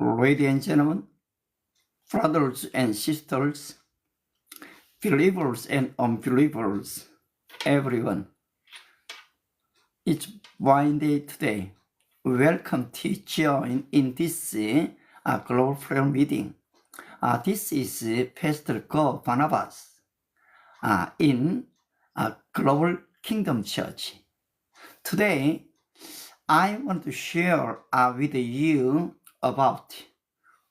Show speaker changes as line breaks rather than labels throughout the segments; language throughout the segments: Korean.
Ladies and gentlemen, brothers and sisters, believers and unbelievers, everyone. It's Wine Day today. Welcome to join in this global prayer meeting. This is Pastor Go Barnabas in Global Kingdom Church. Today, I want to share with you about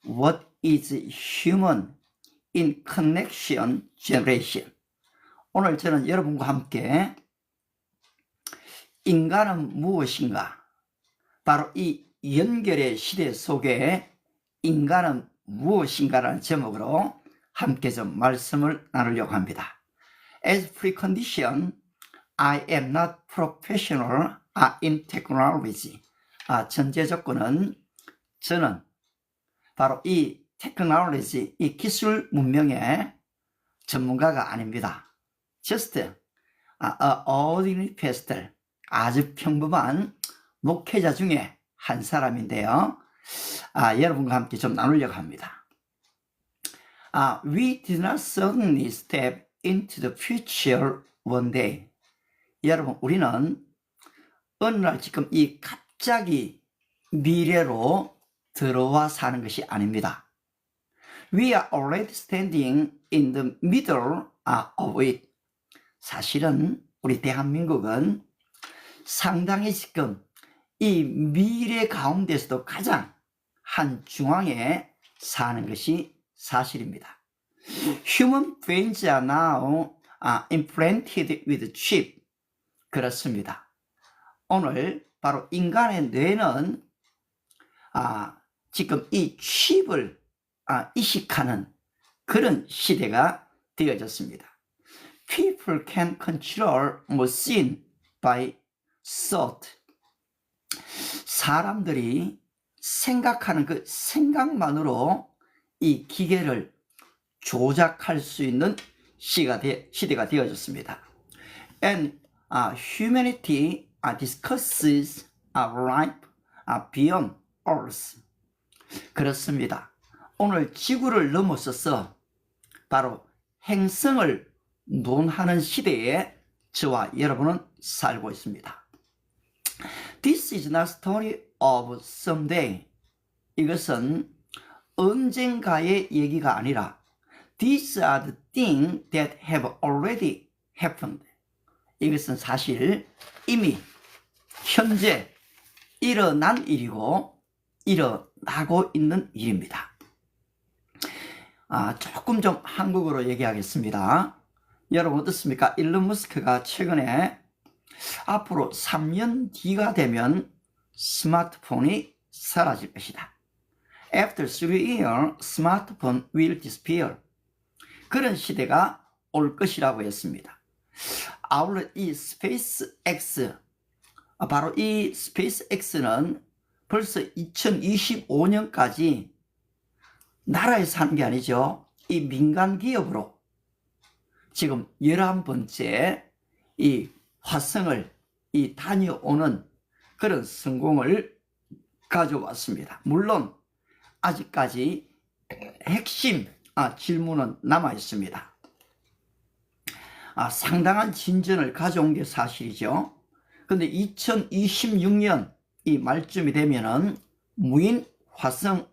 what is human in connection generation. 오늘 저는 여러분과 함께 인간은 무엇인가? 바로 이 연결의 시대 속에 인간은 무엇인가라는 제목으로 함께 좀 말씀을 나누려고 합니다. As precondition, I am not professional in technology. 전제 조건은 저는 바로 이 테크놀로지, 이 기술 문명의 전문가가 아닙니다. Just a ordinary pastor, 아주 평범한 목회자 중에 한 사람인데요. 여러분과 함께 좀 나누려고 합니다. We did not suddenly step into the future one day. 여러분, 우리는 어느 날 지금 이 갑자기 미래로 들어와 사는 것이 아닙니다. We are already standing in the middle of it. 사실은 우리 대한민국은 상당히 지금 이 미래 가운데서도 가장 한 중앙에 사는 것이 사실입니다. Human brains are now implanted with chip. 그렇습니다. 오늘 바로 인간의 뇌는 지금 이 칩을 이식하는 그런 시대가 되어졌습니다. People can control machine by thought. 사람들이 생각하는 그 생각만으로 이 기계를 조작할 수 있는 시대가 되어졌습니다. And humanity discusses life beyond Earth. 그렇습니다. 오늘 지구를 넘어서서 바로 행성을 논하는 시대에 저와 여러분은 살고 있습니다. This is not story of someday. 이것은 언젠가의 얘기가 아니라 These are the things that have already happened. 이것은 사실 이미 현재 일어난 일이고 일어나고 있는 일입니다. 조금 좀 한국어로 얘기하겠습니다. 여러분 어떻습니까? 일론 머스크가 최근에 앞으로 3년 뒤가 되면 스마트폰이 사라질 것이다. After 3 years, smartphone will disappear. 그런 시대가 올 것이라고 했습니다. 아울러 이 스페이스X, 바로 이 스페이스X는 벌써 2025년까지 나라에서 하는 게 아니죠. 이 민간 기업으로 지금 11번째 이 화성을 다녀오는 그런 성공을 가져왔습니다. 물론 아직까지 핵심 질문은 남아 있습니다. 상당한 진전을 가져온 게 사실이죠. 근데 2026년 이 말쯤이 되면은 무인 화성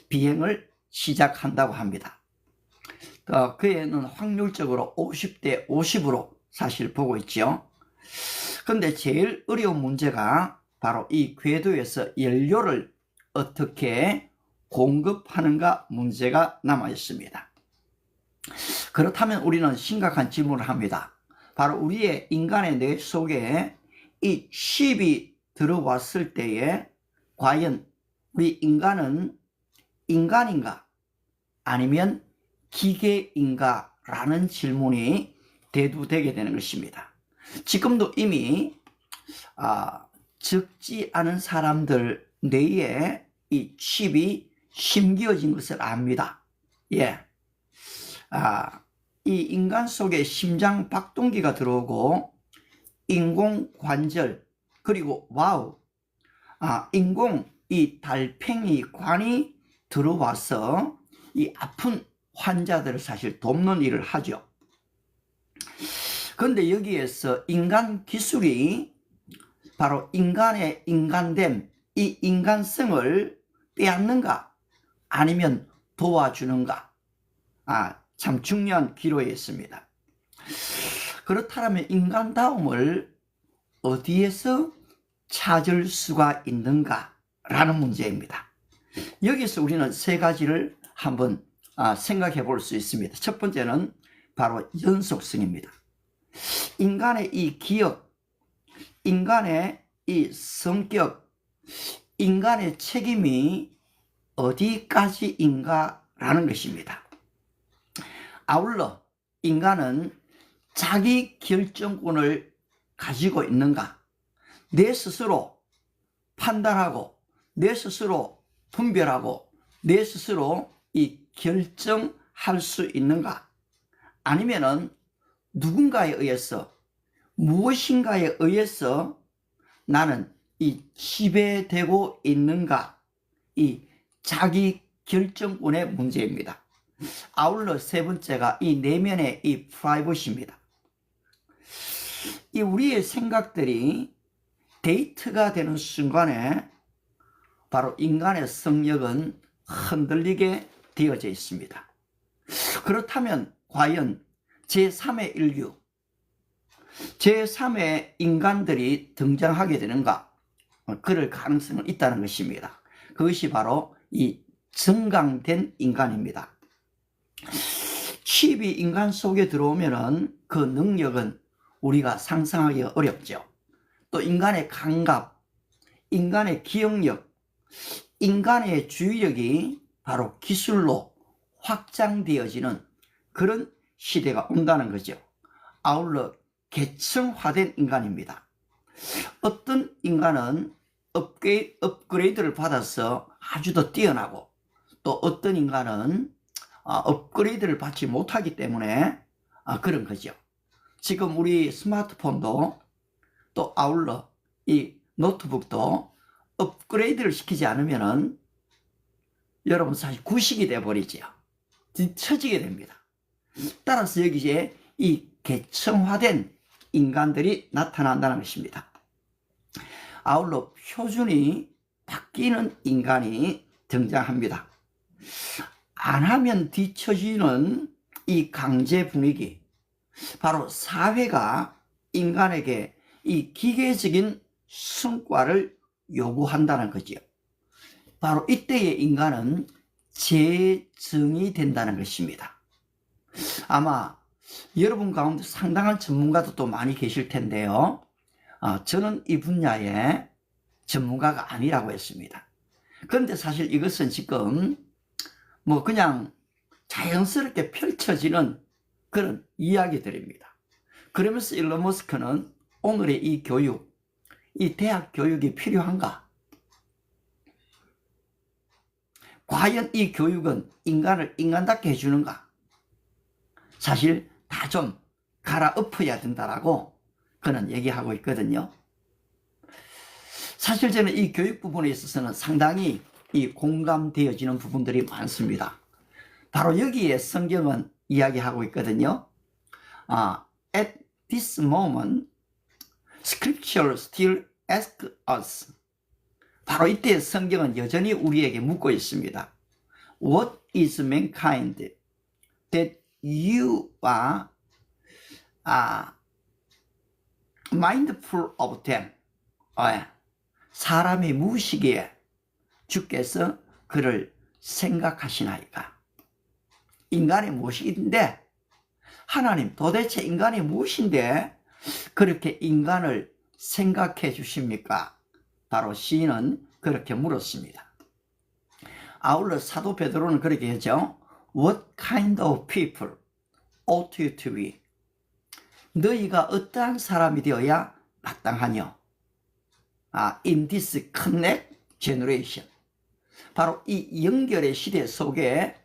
비행을 시작한다고 합니다. 그에는 확률적으로 50대 50으로 사실 보고 있죠. 근데 제일 어려운 문제가 바로 이 궤도에서 연료를 어떻게 공급하는가 문제가 남아 있습니다. 그렇다면 우리는 심각한 질문을 합니다. 바로 우리의 인간의 뇌 속에 이 칩이 들어왔을 때에 과연 우리 인간은 인간인가 아니면 기계인가 라는 질문이 대두되게 되는 것입니다. 지금도 이미 적지 않은 사람들 뇌에 이 칩이 심겨진 것을 압니다. 이 인간 속에 심장 박동기가 들어오고 인공관절 그리고 인공 이 달팽이 관이 들어와서 이 아픈 환자들을 사실 돕는 일을 하죠. 그런데 여기에서 인간 기술이 바로 인간의 인간됨, 이 인간성을 빼앗는가 아니면 도와주는가, 참 중요한 기로였습니다. 그렇다면 인간다움을 어디에서 찾을 수가 있는가라는 문제입니다. 여기서 우리는 세 가지를 한번 생각해 볼 수 있습니다. 첫 번째는 바로 연속성입니다. 인간의 이 기억, 인간의 이 성격, 인간의 책임이 어디까지인가라는 것입니다. 아울러 인간은 자기 결정권을 가지고 있는가? 내 스스로 판단하고 내 스스로 분별하고 내 스스로 이 결정할 수 있는가? 아니면은 누군가에 의해서 무엇인가에 의해서 나는 이 지배되고 있는가? 이 자기 결정권의 문제입니다. 아울러 세 번째가 이 내면의 이 프라이버시입니다. 이 우리의 생각들이 데이트가 되는 순간에 바로 인간의 성역은 흔들리게 되어져 있습니다. 그렇다면 과연 제3의 인류, 제3의 인간들이 등장하게 되는가? 그럴 가능성은 있다는 것입니다. 그것이 바로 이 정강된 인간입니다. 칩이 인간 속에 들어오면은 그 능력은 우리가 상상하기 어렵죠. 또 인간의 감각, 인간의 기억력, 인간의 주의력이 바로 기술로 확장되어지는 그런 시대가 온다는 거죠. 아울러 계층화된 인간입니다. 어떤 인간은 업그레이드를 받아서 아주 더 뛰어나고, 또 어떤 인간은 업그레이드를 받지 못하기 때문에 그런 거죠. 지금 우리 스마트폰도 또 아울러 이 노트북도 업그레이드를 시키지 않으면은 여러분 사실 구식이 돼버리죠. 뒤처지게 됩니다. 따라서 여기에 이 계층화된 인간들이 나타난다는 것입니다. 아울러 표준이 바뀌는 인간이 등장합니다. 안 하면 뒤처지는 이 강제 분위기, 바로 사회가 인간에게 이 기계적인 성과를 요구한다는 거지요. 바로 이때의 인간은 재정이 된다는 것입니다. 아마 여러분 가운데 상당한 전문가도 또 많이 계실 텐데요. 저는 이 분야의 전문가가 아니라고 했습니다. 그런데 사실 이것은 지금 뭐 그냥 자연스럽게 펼쳐지는 그런 이야기들입니다. 그러면서 일론 머스크는 오늘의 이 교육, 이 대학 교육이 필요한가? 과연 이 교육은 인간을 인간답게 해주는가? 사실 다 좀 갈아엎어야 된다라고 그는 얘기하고 있거든요. 사실 저는 이 교육 부분에 있어서는 상당히 이 공감되어지는 부분들이 많습니다. 바로 여기에 성경은 이야기하고 있거든요. At this moment, Scripture still asks us. 바로 이때 성경은 여전히 우리에게 묻고 있습니다. What is mankind that you are mindful of them? 사람이 무엇이기에 주께서 그를 생각하시나이까? 인간이 무엇인데, 하나님 도대체 인간이 무엇인데 그렇게 인간을 생각해 주십니까? 바로 시인은 그렇게 물었습니다. 아울러 사도 베드로는 그렇게 했죠. What kind of people ought you to be? 너희가 어떠한 사람이 되어야 마땅하뇨? In this connect generation. 바로 이 연결의 시대 속에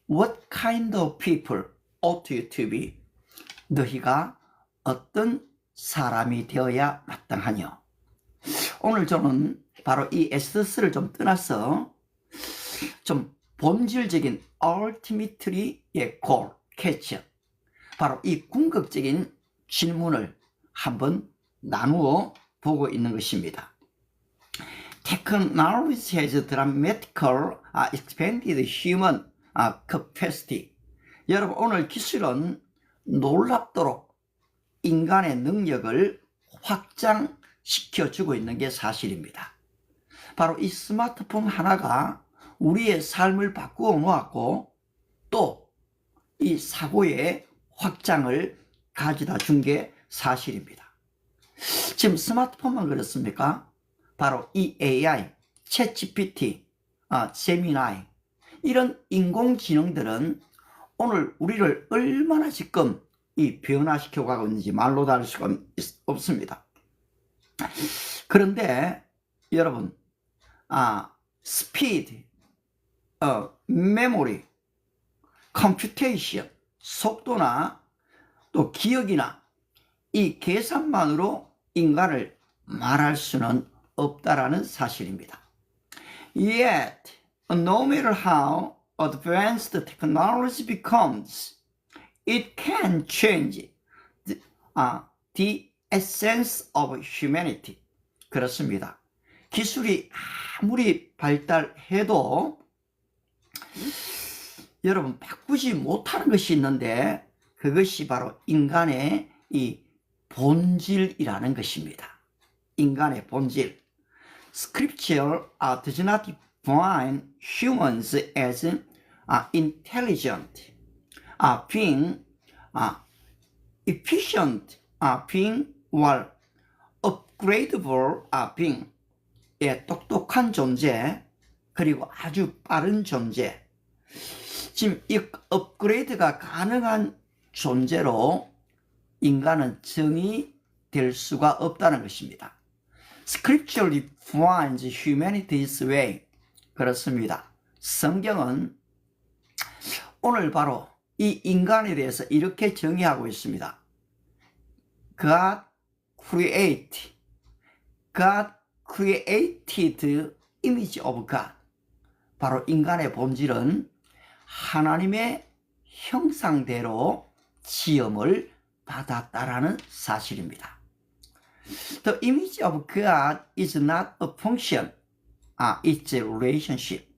What kind of people ought you to be? 너희가 어떤 사람이 되어야 마땅하뇨? 오늘 저는 바로 이 에스더스를 좀 떠나서 좀 본질적인 ultimately의 goal, 캐치. 바로 이 궁극적인 질문을 한번 나누어 보고 있는 것입니다. Technology has dramatically expanded human capacity. 여러분, 오늘 기술은 놀랍도록 인간의 능력을 확장시켜주고 있는 게 사실입니다. 바로 이 스마트폰 하나가 우리의 삶을 바꾸어 놓았고 또 이 사고의 확장을 가져다 준 게 사실입니다. 지금 스마트폰만 그렇습니까? 바로 이 AI, 챗GPT, 제미나이 이런 인공지능들은 오늘 우리를 얼마나 지금 이 변화시켜 가고 있는지 말로 다룰 수가 없습니다. 그런데 여러분, 스피드, 메모리, 컴퓨테이션, 속도나 또 기억이나 이 계산만으로 인간을 말할 수는 없다라는 사실입니다. Yet, no matter how advanced technology becomes, it can change the essence of humanity. 그렇습니다. 기술이 아무리 발달해도 여러분 바꾸지 못하는 것이 있는데 그것이 바로 인간의 이 본질이라는 것입니다. 인간의 본질. Scripture does not define humans as intelligent, being efficient, being well, upgradable, being 똑똑한 존재, 그리고 아주 빠른 존재. 지금 이 업그레이드가 가능한 존재로 인간은 정의될 수가 없다는 것입니다. Scripture defines humanity this way. 그렇습니다. 성경은 오늘 바로 이 인간에 대해서 이렇게 정의하고 있습니다. God created image of God. 바로 인간의 본질은 하나님의 형상대로 지음을 받았다라는 사실입니다. The image of God is not a function, it's a relationship.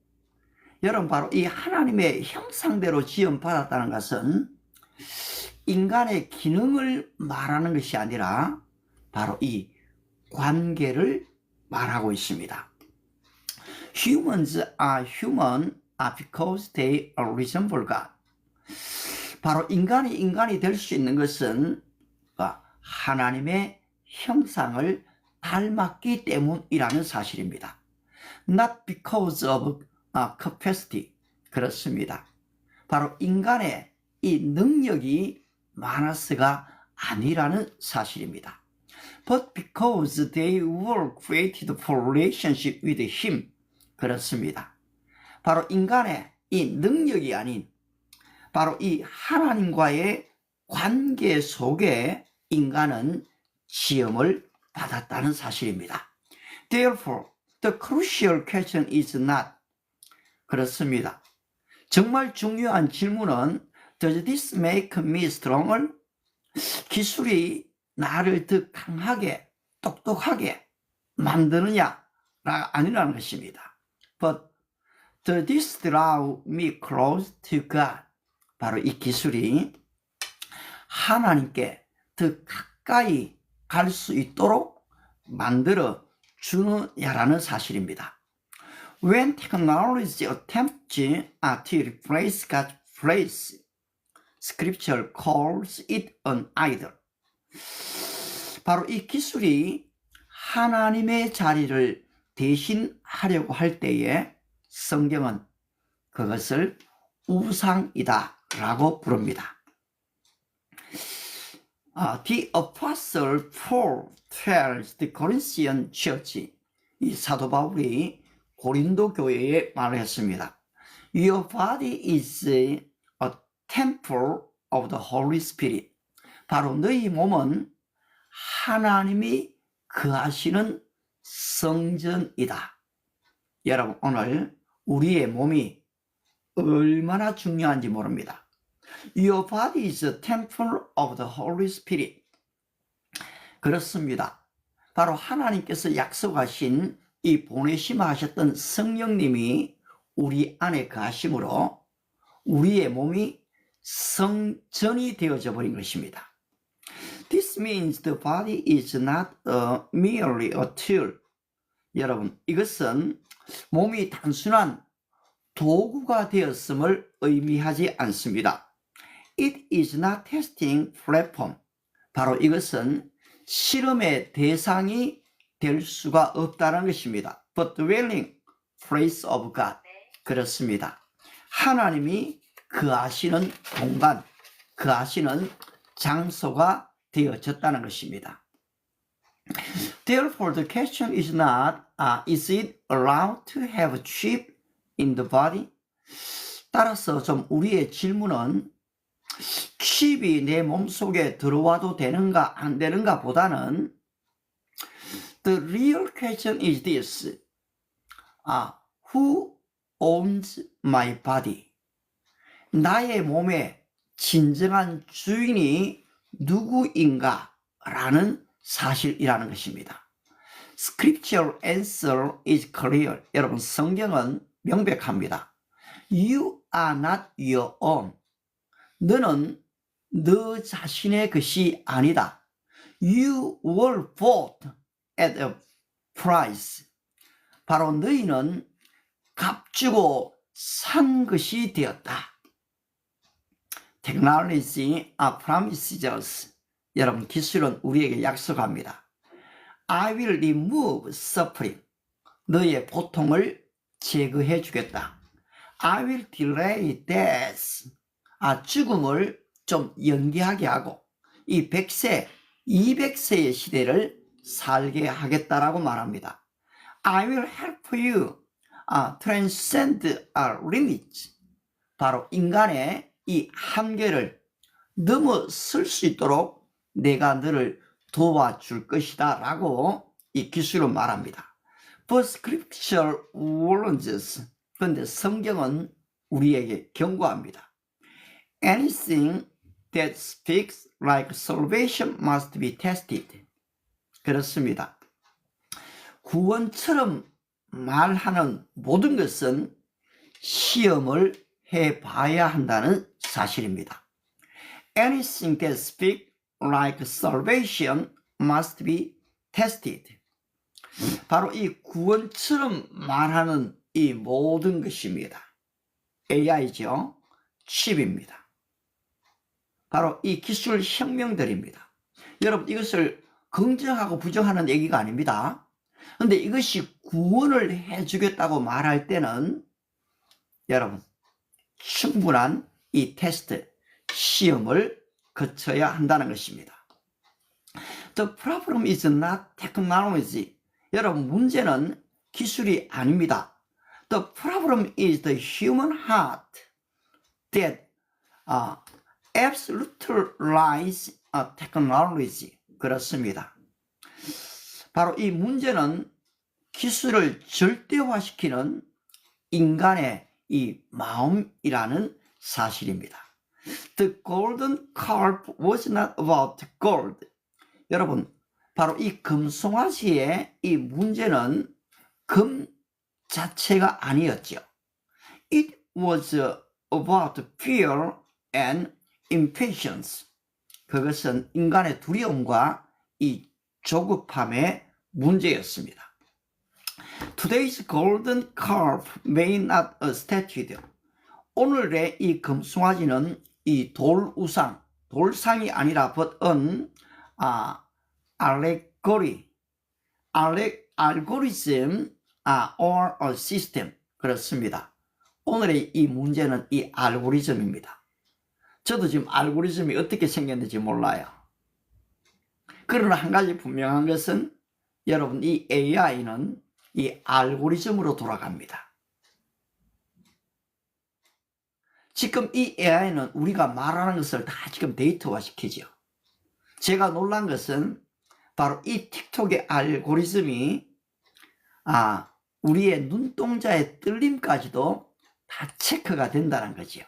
여러분, 바로 이 하나님의 형상대로 지음 받았다는 것은 인간의 기능을 말하는 것이 아니라 바로 이 관계를 말하고 있습니다. Humans are human because they resemble God. 바로 인간이 될 수 있는 것은 하나님의 형상을 닮았기 때문이라는 사실입니다. Not because of capacity. 그렇습니다. 바로 인간의 이 능력이 많아서가 아니라는 사실입니다. But because they were created for relationship with Him. 그렇습니다. 바로 인간의 이 능력이 아닌 바로 이 하나님과의 관계 속에 인간은 지음을 받았다는 사실입니다. Therefore, the crucial question is not. 그렇습니다. 정말 중요한 질문은 Does this make me stronger? 기술이 나를 더 강하게, 똑똑하게 만드느냐가 아니라는 것입니다. But does this draw me close to God? 바로 이 기술이 하나님께 더 가까이 갈 수 있도록 만들어 주느냐라는 사실입니다. When technology attempts to replace God's place, Scripture calls it an idol. 바로 이 기술이 하나님의 자리를 대신하려고 할 때에 성경은 그것을 우상이다 라고 부릅니다. The Apostle Paul tells the Corinthian church, 이 사도 바울이 고린도 교회에 말을 했습니다. Your body is a temple of the Holy Spirit. 바로 너희 몸은 하나님이 거하시는 성전이다. 여러분, 오늘 우리의 몸이 얼마나 중요한지 모릅니다. Your body is a temple of the Holy Spirit. 그렇습니다. 바로 하나님께서 약속하신 이 보내심을 하셨던 성령님이 우리 안에 거하심으로 우리의 몸이 성전이 되어져 버린 것입니다. This means the body is not merely a tool. 여러분, 이것은 몸이 단순한 도구가 되었음을 의미하지 않습니다. It is not testing platform. 바로 이것은 실험의 대상이 될 수가 없다는 것입니다. But dwelling place of God. 그렇습니다. 하나님이 거하시는 공간, 거하시는 장소가 되어졌다는 것입니다. Therefore, the question is not, is it allowed to have chip in the body? 따라서 좀 우리의 질문은 칩이 내 몸속에 들어와도 되는가 안 되는가 보다는 The real question is this. Who owns my body? 나의 몸의 진정한 주인이 누구인가? 라는 사실이라는 것입니다. Scriptural answer is clear. 여러분, 성경은 명백합니다. You are not your own. 너는 너 자신의 것이 아니다. You were bought at a price. 바로 너희는 값주고 산 것이 되었다. Technology promises us. 여러분, 기술은 우리에게 약속합니다. I will remove suffering. 너의 고통을 제거해 주겠다. I will delay death. 죽음을 좀 연기하게 하고 이 100세, 200세의 시대를 살게 하겠다라고 말합니다. I will help you transcend limits. 바로 인간의 이 한계를 넘어설 수 있도록 내가 너를 도와줄 것이다 라고 이 기술은 말합니다. But scripture warns. 그런데 성경은 우리에게 경고합니다. Anything that speaks like salvation must be tested. 그렇습니다. 구원처럼 말하는 모든 것은 시험을 해봐야 한다는 사실입니다. Anything that speaks like salvation must be tested. 바로 이 구원처럼 말하는 이 모든 것입니다. AI죠. 칩입니다. 바로 이 기술 혁명들입니다. 여러분, 이것을 긍정하고 부정하는 얘기가 아닙니다. 그런데 이것이 구원을 해주겠다고 말할 때는 여러분, 충분한 이 테스트, 시험을 거쳐야 한다는 것입니다. The problem is not technology. 여러분, 문제는 기술이 아닙니다. The problem is the human heart that absolutely lies technology. 그렇습니다. 바로 이 문제는 기술을 절대화시키는 인간의 이 마음이라는 사실입니다. The golden calf was not about gold. 여러분, 바로 이 금송아지의 이 문제는 금 자체가 아니었죠. It was about fear and impatience. 그것은 인간의 두려움과 이 조급함의 문제였습니다. Today's golden calf may not a statue. 오늘의 이 금송아지는 이 돌우상, 돌상이 아니라 but an allegory, algorithm or a system. 그렇습니다. 오늘의 이 문제는 이 알고리즘입니다. 저도 지금 알고리즘이 어떻게 생겼는지 몰라요. 그러나 한 가지 분명한 것은 여러분, 이 AI는 이 알고리즘으로 돌아갑니다. 지금 이 AI는 우리가 말하는 것을 다 지금 데이터화 시키죠. 제가 놀란 것은 바로 이 틱톡의 알고리즘이 우리의 눈동자의 떨림까지도 다 체크가 된다는 거죠.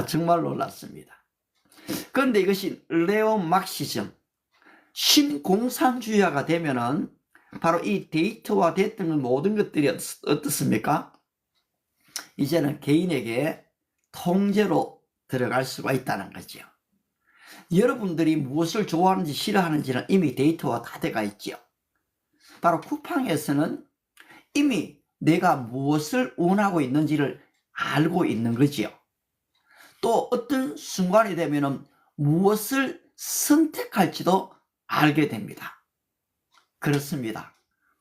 정말 놀랐습니다. 그런데 이것이 네오막시즘, 신공산주의화가 되면은 바로 이 데이터화 됐던 모든 것들이 어떻습니까? 이제는 개인에게 통제로 들어갈 수가 있다는 거죠. 여러분들이 무엇을 좋아하는지 싫어하는지는 이미 데이터화 다 돼가 있죠. 바로 쿠팡에서는 이미 내가 무엇을 원하고 있는지를 알고 있는 거지요. 또 어떤 순간이 되면은 무엇을 선택할지도 알게 됩니다. 그렇습니다.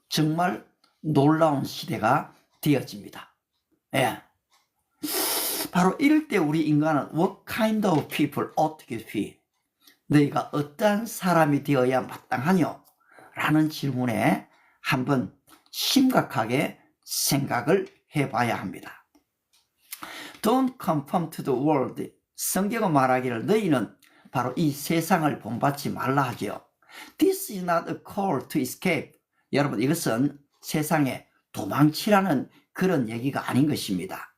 정말 놀라운 시대가 되어집니다. 예. 바로 이럴 때 우리 인간은 what kind of people 어떻게 feel? 너희가 어떠한 사람이 되어야 마땅하뇨? 라는 질문에 한번 심각하게 생각을 해봐야 합니다. Don't conform to the world. 성경은 말하기를 너희는 바로 이 세상을 본받지 말라 하죠. This is not a call to escape. 여러분, 이것은 세상에 도망치라는 그런 얘기가 아닌 것입니다.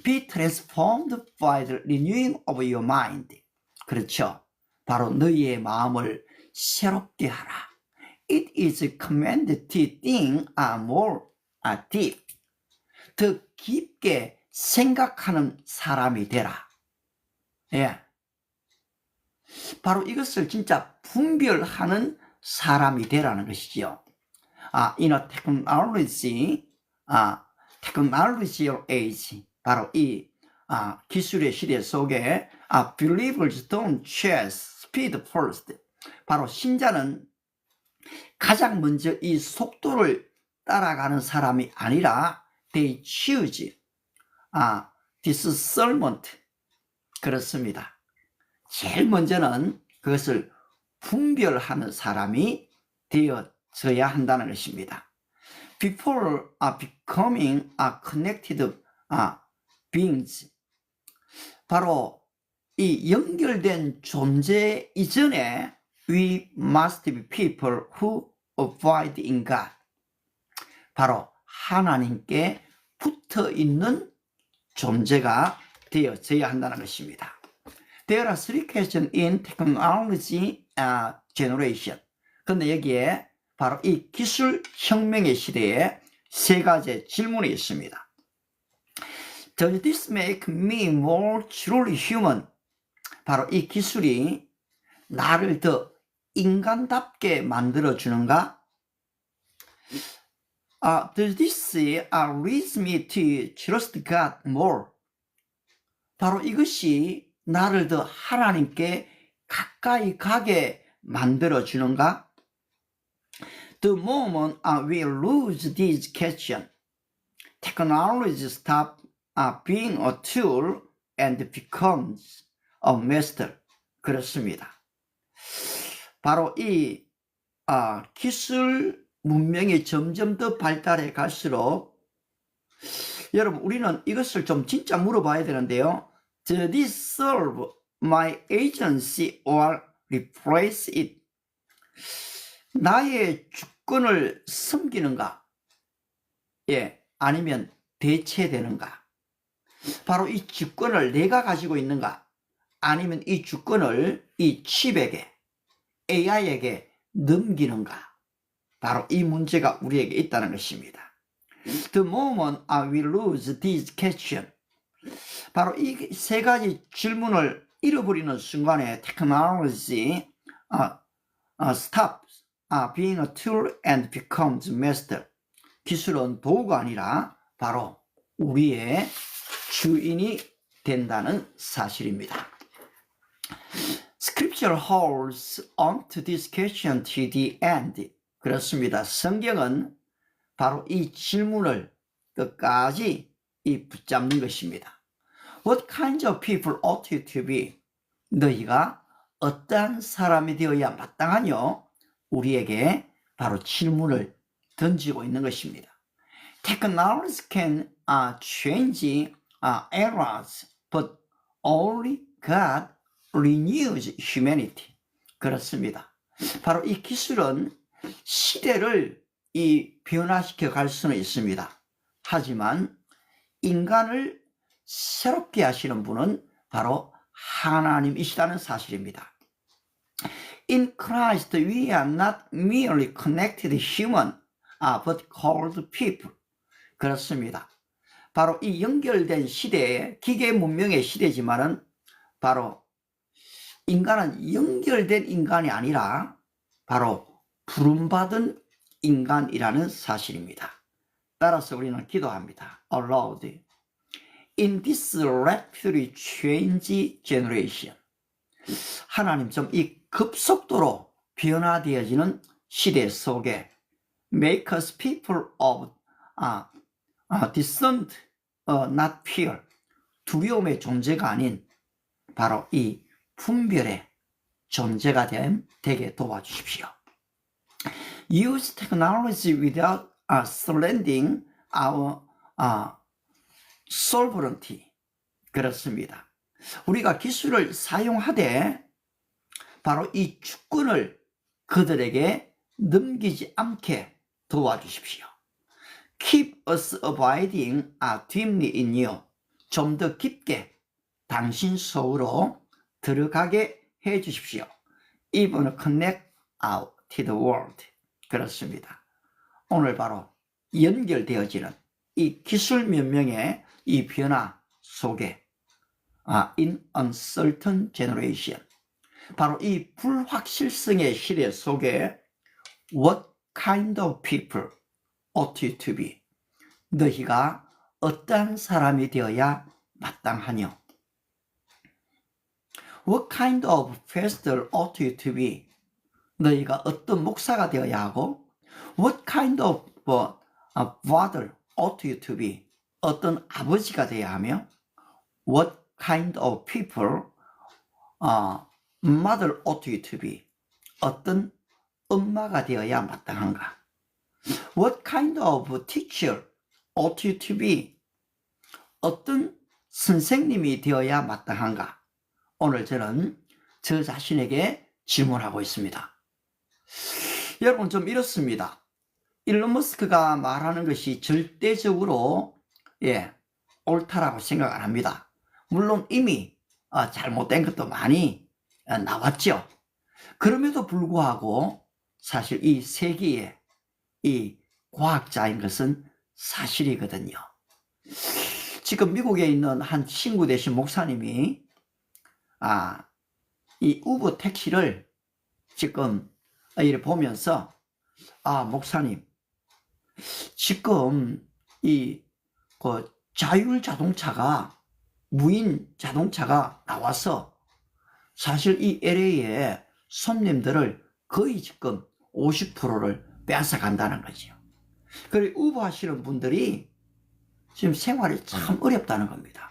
Be transformed by the renewing of your mind. 그렇죠. 바로 너희의 마음을 새롭게 하라. It is commanded to think more deep. 더 깊게 생각하는 사람이 되라. 예. 바로 이것을 진짜 분별하는 사람이 되라는 것이지요. In a technological age. 바로 이 기술의 시대 속에 believers don't chase speed first. 바로 신자는 가장 먼저 이 속도를 따라가는 사람이 아니라 they choose discernment. 그렇습니다. 제일 먼저는 그것을 분별하는 사람이 되어져야 한다는 것입니다. Before becoming connected beings. 바로 이 연결된 존재 이전에 we must be people who abide in God. 바로 하나님께 붙어 있는 존재가 되어져야 한다는 것입니다. There are three questions in technology generation. 그런데 여기에 바로 이 기술 혁명의 시대에 세 가지 질문이 있습니다. Does this make me more truly human? 바로 이 기술이 나를 더 인간답게 만들어주는가? Does this lead me to trust God more? 바로 이것이 나를 더 하나님께 가까이 가게 만들어주는가? The moment we lose this question, technology stops being a tool and becomes a master. 그렇습니다. 바로 이 기술 문명이 점점 더 발달해 갈수록 여러분 우리는 이것을 좀 진짜 물어봐야 되는데요. Does this serve my agency or replace it? 나의 주권을 섬기는가? 예, 아니면 대체되는가? 바로 이 주권을 내가 가지고 있는가? 아니면 이 주권을 이 칩에게, AI에게 넘기는가? 바로 이 문제가 우리에게 있다는 것입니다. The moment we lose this question, 바로 이 세 가지 질문을 잃어버리는 순간에 technology stops being a tool and becomes master. 기술은 도구가 아니라 바로 우리의 주인이 된다는 사실입니다. Scripture holds on to this question to the end. 그렇습니다. 성경은 바로 이 질문을 끝까지 붙잡는 것입니다. What kinds of people ought you to be? 너희가 어떠한 사람이 되어야 마땅하뇨? 우리에게 바로 질문을 던지고 있는 것입니다. Technology can change eras, but only God renews humanity. 그렇습니다. 바로 이 기술은 시대를 변화시켜 갈 수는 있습니다. 하지만 인간을 새롭게 하시는 분은 바로 하나님이시다는 사실입니다. In Christ we are not merely connected human, but called people. 그렇습니다. 바로 이 연결된 시대에, 기계 문명의 시대지만은 바로 인간은 연결된 인간이 아니라 바로 부름받은 인간이라는 사실입니다. 따라서 우리는 기도합니다. Oh Lord, in this rapidly changing generation, 하나님 좀 이 급속도로 변화되어지는 시대 속에 make us people of discerned, not fear, 두려움의 존재가 아닌 바로 이 분별의 존재가 되게 도와주십시오. Use technology without surrendering our sovereignty. 그렇습니다. 우리가 기술을 사용하되 바로 이 주권을 그들에게 넘기지 않게 도와주십시오. Keep us abiding deeply in you. 좀 더 깊게 당신 속으로 들어가게 해 주십시오. Even connect out to the world. 그렇습니다. 오늘 바로 연결되어지는 이 기술 문명의 이 변화 속에 in uncertain generation, 바로 이 불확실성의 시대 속에 what kind of people ought you to be? 너희가 어떠한 사람이 되어야 마땅하뇨? What kind of pastor ought you to be? 너희가 어떤 목사가 되어야 하고 What kind of father ought you to be? 어떤 아버지가 되어야 하며 What kind of people mother ought you to be? 어떤 엄마가 되어야 마땅한가? What kind of teacher ought you to be? 어떤 선생님이 되어야 마땅한가? 오늘 저는 저 자신에게 질문하고 있습니다. 여러분 좀 이렇습니다. 일론 머스크가 말하는 것이 절대적으로 옳다라고 생각 안 합니다. 물론 이미 잘못된 것도 많이 나왔죠. 그럼에도 불구하고 사실 이 세계의 이 과학자인 것은 사실이거든요. 지금 미국에 있는 한 친구 되신 목사님이 이 우버 택시를 지금 이를 보면서 목사님, 지금 이 자율 자동차가 무인 자동차가 나와서 사실 이 LA의 손님들을 거의 지금 50%를 빼앗아 간다는 거죠. 그리고 우버 하시는 분들이 지금 생활이 참 어렵다는 겁니다.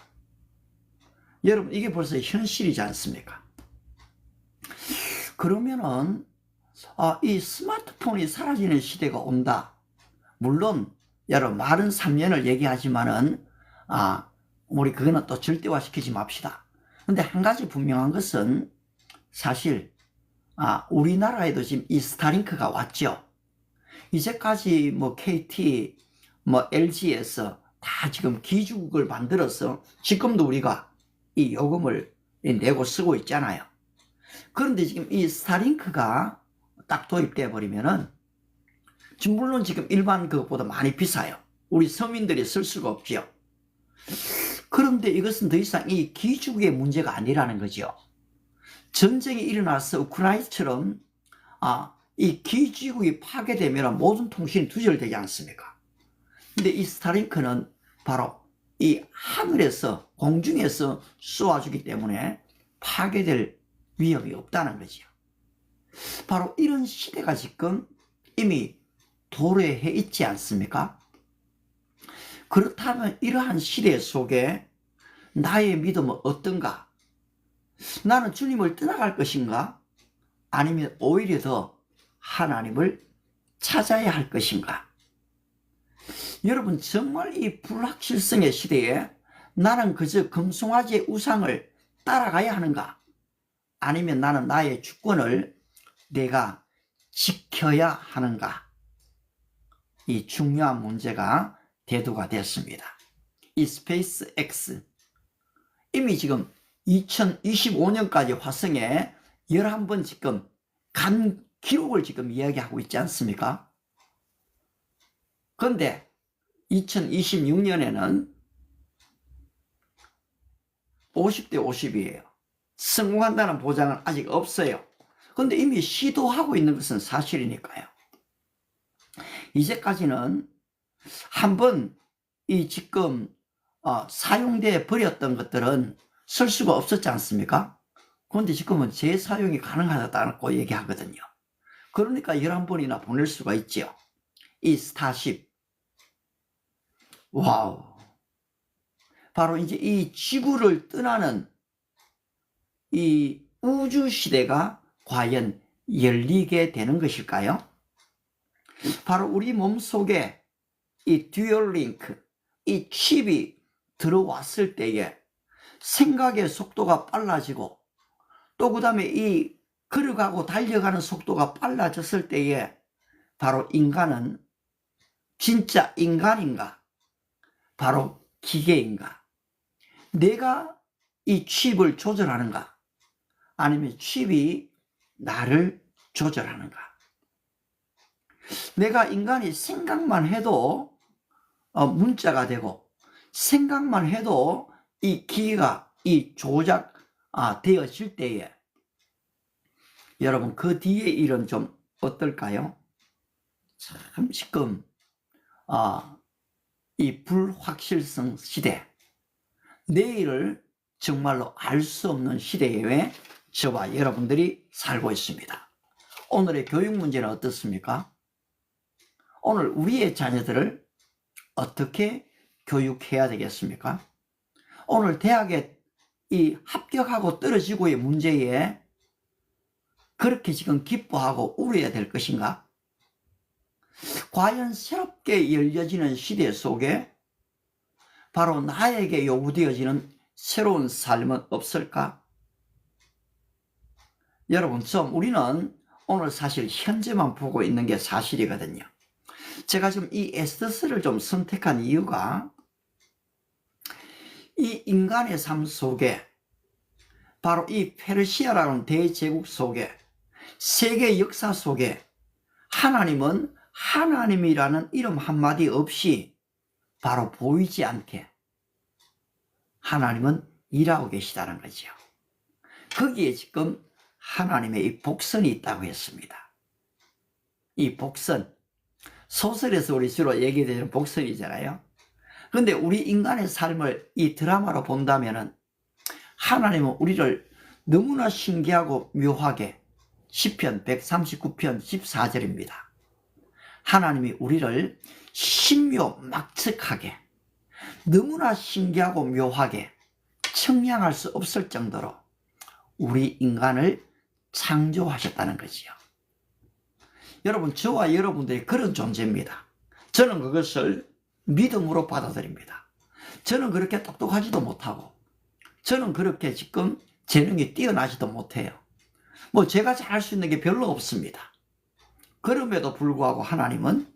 여러분 이게 벌써 현실이지 않습니까? 그러면은 이 스마트폰이 사라지는 시대가 온다. 물론 여러분 말은 3년을 얘기하지만은 우리 그거는 또 절대화시키지 맙시다. 근데 한 가지 분명한 것은 사실 우리나라에도 지금 이 스타링크가 왔죠. 이제까지 뭐 KT, 뭐 LG에서 다 지금 기죽을 만들어서 지금도 우리가 이 요금을 내고 쓰고 있잖아요. 그런데 지금 이 스타링크가 딱 도입돼 버리면은 지금 물론 지금 일반 그것보다 많이 비싸요. 우리 서민들이 쓸 수가 없지요. 그런데 이것은 더 이상 이 기죽의 문제가 아니라는 거죠. 전쟁이 일어나서 우크라이나처럼 이 기지국이 파괴되면 모든 통신이 두절되지 않습니까? 근데 이 스타링크는 바로 이 하늘에서 공중에서 쏘아주기 때문에 파괴될 위협이 없다는 거죠. 바로 이런 시대가 지금 이미 도래해 있지 않습니까? 그렇다면 이러한 시대 속에 나의 믿음은 어떤가? 나는 주님을 떠나갈 것인가? 아니면 오히려 더 하나님을 찾아야 할 것인가? 여러분 정말 이 불확실성의 시대에 나는 그저 금송아지의 우상을 따라가야 하는가? 아니면 나는 나의 주권을 내가 지켜야 하는가? 이 중요한 문제가 대두가 됐습니다. 이 스페이스 X 이미 지금 2025년까지 화성에 11번 지금 간 기록을 지금 이야기하고 있지 않습니까? 그런데 2026년에는 50대 50이에요. 성공한다는 보장은 아직 없어요. 그런데 이미 시도하고 있는 것은 사실이니까요. 이제까지는 한번 이 지금 사용돼 버렸던 것들은 쓸 수가 없었지 않습니까? 그런데 지금은 재사용이 가능하다고 얘기하거든요. 그러니까 11번이나 보낼 수가 있죠. 이 스타쉽. 와우. 바로 이제 이 지구를 떠나는 이 우주 시대가 과연 열리게 되는 것일까요? 바로 우리 몸속에 이 듀얼링크, 이 칩이 들어왔을 때에 생각의 속도가 빨라지고 또 그 다음에 이 걸어가고 달려가는 속도가 빨라졌을 때에 바로 인간은 진짜 인간인가? 바로 기계인가? 내가 이 칩을 조절하는가? 아니면 칩이 나를 조절하는가? 내가 인간이 생각만 해도 문자가 되고 생각만 해도 이 기계가 이 조작 되어질 때에 여러분 그 뒤에 일은 좀 어떨까요? 참 지금 이 불확실성 시대, 내일을 정말로 알 수 없는 시대에 저와 여러분들이 살고 있습니다. 오늘의 교육 문제는 어떻습니까? 오늘 우리의 자녀들을 어떻게 교육해야 되겠습니까? 오늘 대학에 이 합격하고 떨어지고의 문제에 그렇게 지금 기뻐하고 울어야 될 것인가? 과연 새롭게 열려지는 시대 속에 바로 나에게 요구되어지는 새로운 삶은 없을까? 여러분, 우리는 오늘 사실 현재만 보고 있는 게 사실이거든요. 제가 지금 이 에스더스를 좀 선택한 이유가 이 인간의 삶 속에 바로 이 페르시아라는 대제국 속에 세계 역사 속에 하나님은 하나님이라는 이름 한마디 없이 바로 보이지 않게 하나님은 일하고 계시다는 거죠. 거기에 지금 하나님의 이 복선이 있다고 했습니다. 이 복선, 소설에서 우리 주로 얘기되는 복선이잖아요. 그런데 우리 인간의 삶을 이 드라마로 본다면은 하나님은 우리를 너무나 신기하고 묘하게 시편 139편 14절입니다. 하나님이 우리를 신묘막측하게 너무나 신기하고 묘하게 청량할 수 없을 정도로 우리 인간을 창조하셨다는 거지요. 여러분, 저와 여러분들이 그런 존재입니다. 저는 그것을 믿음으로 받아들입니다. 저는 그렇게 똑똑하지도 못하고 저는 그렇게 지금 재능이 뛰어나지도 못해요. 뭐 제가 잘할 수 있는 게 별로 없습니다. 그럼에도 불구하고 하나님은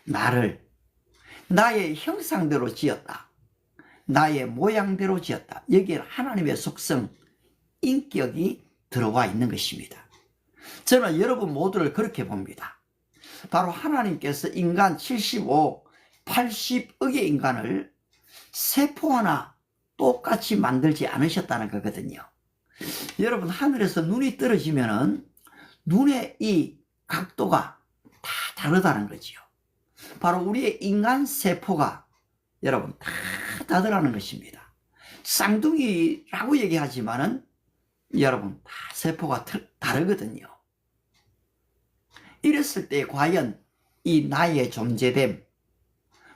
나를 나의 형상대로 지었다. 나의 모양대로 지었다. 여기에 하나님의 속성, 인격이 들어와 있는 것입니다. 저는 여러분 모두를 그렇게 봅니다. 바로 하나님께서 인간 75, 80억의 인간을 세포 하나 똑같이 만들지 않으셨다는 거거든요. 여러분, 하늘에서 눈이 떨어지면은 눈의 이 각도가 다 다르다는 거지요. 바로 우리의 인간 세포가 여러분 다 다르다는 것입니다. 쌍둥이라고 얘기하지만은 여러분 다 세포가 다르거든요. 이랬을 때 과연 이 나의 존재됨,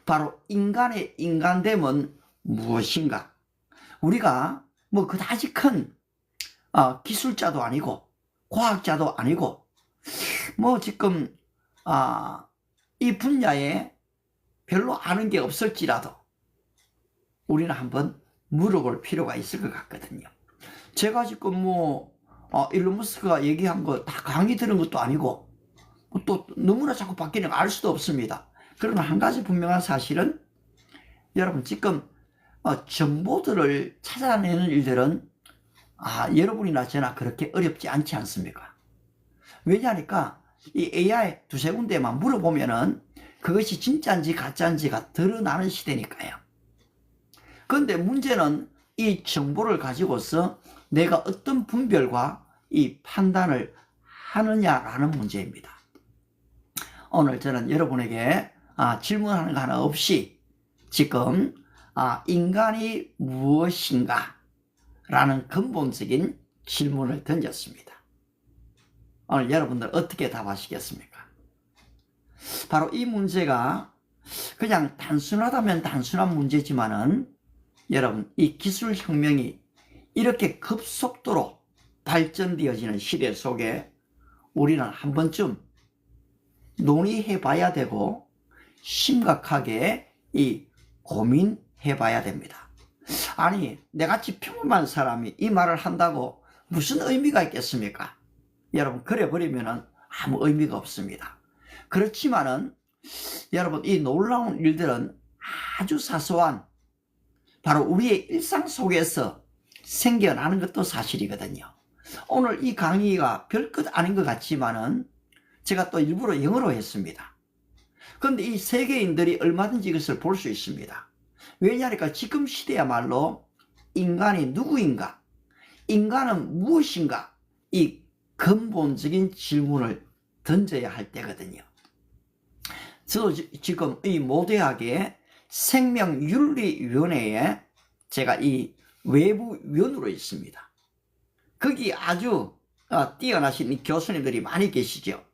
바로 인간의 인간됨은 무엇인가? 우리가 뭐 그다지 큰 기술자도 아니고 과학자도 아니고 뭐 지금 이 분야에 별로 아는 게 없을지라도 우리는 한번 물어볼 필요가 있을 것 같거든요. 제가 지금 뭐 일론 머스크가 얘기한 거 다 강의 들은 것도 아니고 또 너무나 자꾸 바뀌는 거 알 수도 없습니다. 그러나 한 가지 분명한 사실은 여러분 지금 정보들을 찾아내는 일들은 여러분이나 저나 그렇게 어렵지 않지 않습니까? 왜냐하니까 이 AI 두세 군데만 물어보면은 그것이 진짜인지 가짜인지가 드러나는 시대니까요. 그런데 문제는 이 정보를 가지고서 내가 어떤 분별과 이 판단을 하느냐라는 문제입니다. 오늘 저는 여러분에게 질문하는 거 하나 없이 지금 인간이 무엇인가 라는 근본적인 질문을 던졌습니다. 오늘 여러분들 어떻게 답하시겠습니까? 바로 이 문제가 그냥 단순하다면 단순한 문제지만은 여러분, 이 기술혁명이 이렇게 급속도로 발전되어지는 시대 속에 우리는 한 번쯤 논의해 봐야 되고 심각하게 이 고민해 봐야 됩니다. 아니, 내같이 평범한 사람이 이 말을 한다고 무슨 의미가 있겠습니까? 여러분, 그래 버리면은 아무 의미가 없습니다. 그렇지만은 여러분, 이 놀라운 일들은 아주 사소한 바로 우리의 일상 속에서 생겨나는 것도 사실이거든요. 오늘 이 강의가 별것 아닌 것 같지만은 제가 또 일부러 영어로 했습니다. 그런데 이 세계인들이 얼마든지 이것을 볼 수 있습니다. 왜냐하니까 지금 시대야말로 인간이 누구인가, 인간은 무엇인가, 이 근본적인 질문을 던져야 할 때거든요. 저도 지금 이 모대학의 생명윤리위원회에 제가 이 외부위원으로 있습니다. 거기 아주 뛰어나신 이 교수님들이 많이 계시죠.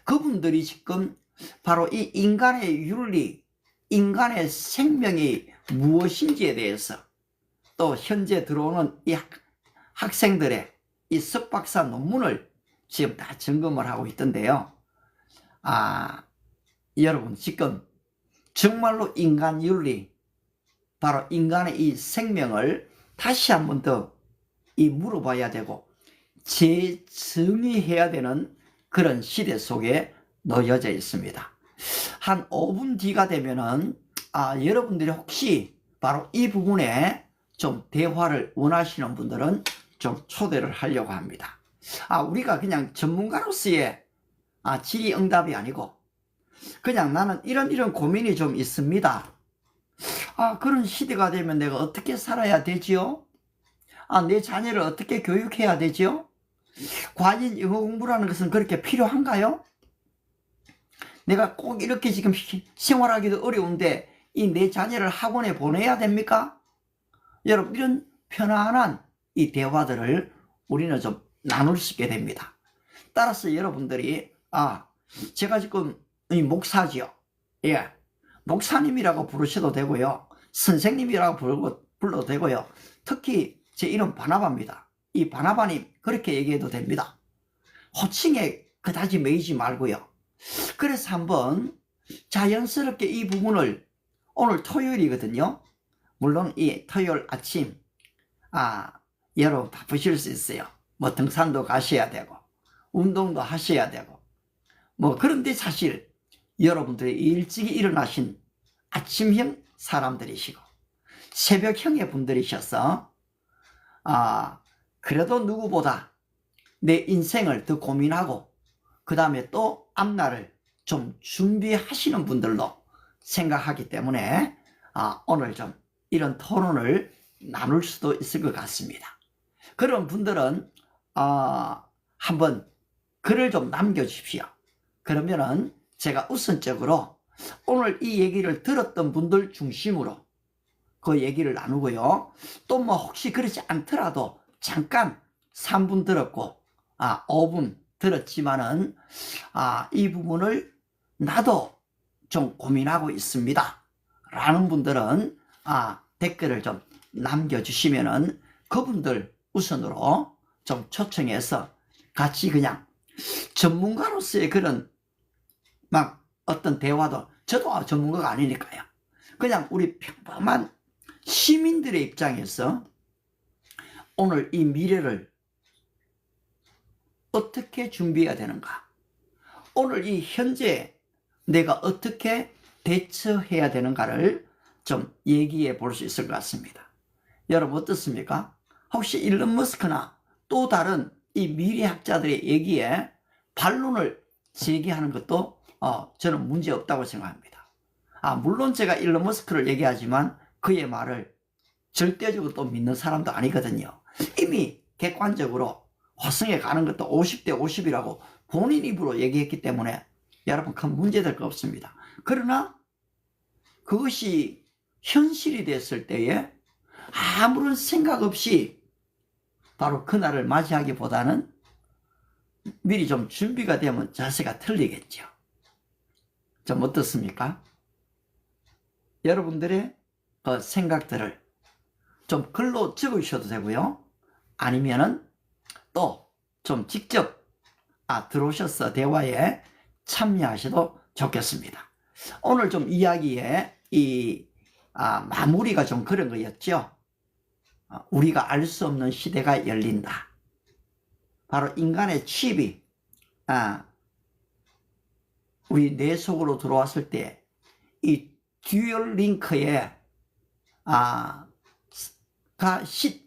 그분들이 지금 바로 이 인간의 윤리, 인간의 생명이 무엇인지에 대해서 또 현재 들어오는 이 학생들의 이 석박사 논문을 지금 다 점검을 하고 있던데요. 여러분 지금 정말로 인간 윤리, 바로 인간의 이 생명을 다시 한 번 더 물어봐야 되고 재정의해야 되는 그런 시대 속에 놓여져 있습니다. 한 5분 뒤가 되면은 여러분들이 혹시 바로 이 부분에 좀 대화를 원하시는 분들은 좀 초대를 하려고 합니다. 우리가 그냥 전문가로서의 질의응답이 아니고 그냥 나는 이런 고민이 좀 있습니다. 그런 시대가 되면 내가 어떻게 살아야 되지요? 내 자녀를 어떻게 교육해야 되지요? 과연 영어 공부라는 것은 그렇게 필요한가요? 내가 꼭 이렇게 지금 생활하기도 어려운데 이 내 자녀를 학원에 보내야 됩니까? 여러분, 이런 편안한 이 대화들을 우리는 좀 나눌 수 있게 됩니다. 따라서 여러분들이 제가 지금 목사지요. 예, 목사님이라고 부르셔도 되고요, 선생님이라고 불러도 되고요. 특히 제 이름 바나바입니다. 이 바나바님 그렇게 얘기해도 됩니다. 호칭에 그다지 매이지 말고요. 그래서 한번 자연스럽게 이 부분을, 오늘 토요일이거든요. 물론 이 토요일 아침 여러분 바쁘실 수 있어요. 뭐 등산도 가셔야 되고 운동도 하셔야 되고 그런데 사실 여러분들이 일찍이 일어나신 아침형 사람들이시고 새벽형의 분들이셔서 그래도 누구보다 내 인생을 더 고민하고 그 다음에 또 앞날을 좀 준비하시는 분들로 생각하기 때문에 오늘 좀 이런 토론을 나눌 수도 있을 것 같습니다. 그런 분들은 한번 글을 좀 남겨주십시오. 그러면은 제가 우선적으로 오늘 이 얘기를 들었던 분들 중심으로 그 얘기를 나누고요. 또 혹시 그렇지 않더라도 잠깐 3분 들었고 5분 들었지만은 이 부분을 나도 좀 고민하고 있습니다 라는 분들은 댓글을 좀 남겨주시면은 그분들 우선으로 좀 초청해서 같이 그냥 전문가로서의 그런 어떤 대화도, 저도 전문가가 아니니까요, 그냥 우리 평범한 시민들의 입장에서 오늘 이 미래를 어떻게 준비해야 되는가, 오늘 이 현재 내가 어떻게 대처해야 되는가를 좀 얘기해 볼 수 있을 것 같습니다. 여러분 어떻습니까? 혹시 일론 머스크나 또 다른 이 미래학자들의 얘기에 반론을 제기하는 것도 저는 문제 없다고 생각합니다. 물론 제가 일론 머스크를 얘기하지만 그의 말을 절대적으로 또 믿는 사람도 아니거든요. 이미 객관적으로 화성에 가는 것도 50대 50이라고 본인 입으로 얘기했기 때문에 여러분 큰 문제될 거 없습니다. 그러나 그것이 현실이 됐을 때에 아무런 생각 없이 바로 그날을 맞이하기보다는 미리 좀 준비가 되면 자세가 틀리겠죠. 좀 어떻습니까? 여러분들의 그 생각들을 좀 글로 적으셔도 되고요. 아니면은 또 좀 직접 들어오셔서 대화에 참여하셔도 좋겠습니다. 오늘 좀 이야기에 마무리가 좀 그런 거였죠. 우리가 알 수 없는 시대가 열린다. 바로 인간의 칩이 우리 뇌 속으로 들어왔을 때 이 듀얼 링크에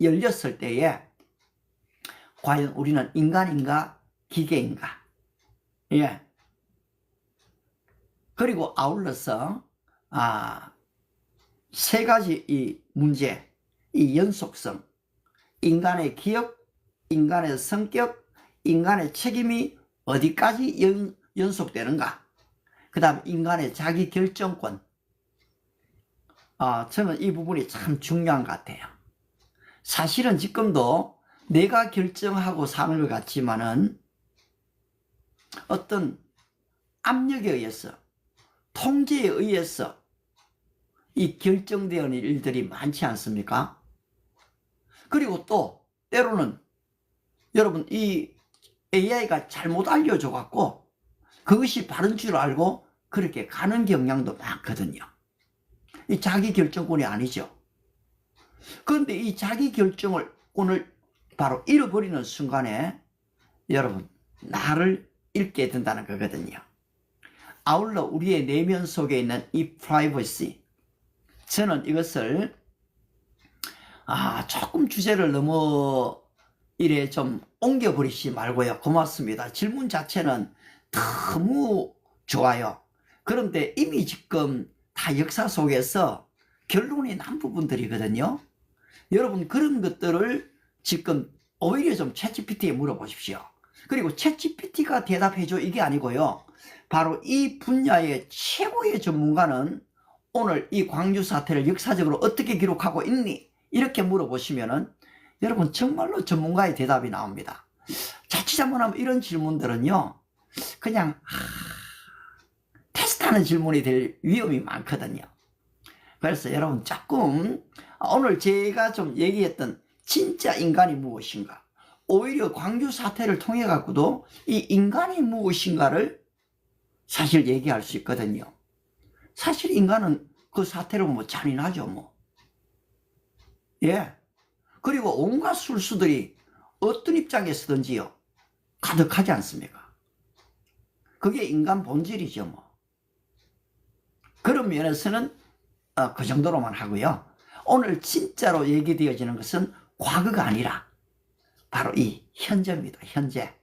열렸을 때에 과연 우리는 인간인가 기계인가? 예. 그리고 아울러서 세 가지 이 문제, 이 연속성, 인간의 기억, 인간의 성격, 인간의 책임이 어디까지 연속되는가? 그 다음 인간의 자기 결정권. 저는 이 부분이 참 중요한 것 같아요. 사실은 지금도 내가 결정하고 사는 것 같지만은 어떤 압력에 의해서, 통제에 의해서 이 결정되는 일들이 많지 않습니까? 그리고 또 때로는 여러분 이 AI가 잘못 알려줘 갖고 그것이 바른 줄 알고 그렇게 가는 경향도 많거든요. 이 자기 결정권이 아니죠. 그런데 이 자기 결정권을 바로 잃어버리는 순간에 여러분 나를 잃게 된다는 거거든요. 아울러 우리의 내면 속에 있는 이 프라이버시, 저는 이것을 조금 주제를 너무 이래 좀 옮겨버리지 말고요. 고맙습니다. 질문 자체는 너무 좋아요. 그런데 이미 지금 다 역사 속에서 결론이 난 부분들이거든요. 여러분 그런 것들을 지금 오히려 좀 챗GPT에 물어보십시오. 그리고 챗GPT가 대답해줘 이게 아니고요. 바로 이 분야의 최고의 전문가는 오늘 이 광주 사태를 역사적으로 어떻게 기록하고 있니? 이렇게 물어보시면은 여러분 정말로 전문가의 대답이 나옵니다. 자칫 잘못하면 이런 질문들은요. 그냥 테스트하는 질문이 될 위험이 많거든요. 그래서 여러분 조금 오늘 제가 좀 얘기했던 진짜 인간이 무엇인가, 오히려 광주 사태를 통해 갖고도 이 인간이 무엇인가를 사실 얘기할 수 있거든요. 사실 인간은 그 사태로 뭐 잔인하죠 뭐. 예. 그리고 온갖 술수들이 어떤 입장에서든지요 가득하지 않습니까? 그게 인간 본질이죠 뭐. 그런 면에서는 그 정도로만 하고요. 오늘 진짜로 얘기되어지는 것은 과거가 아니라 바로 이 현재입니다. 현재.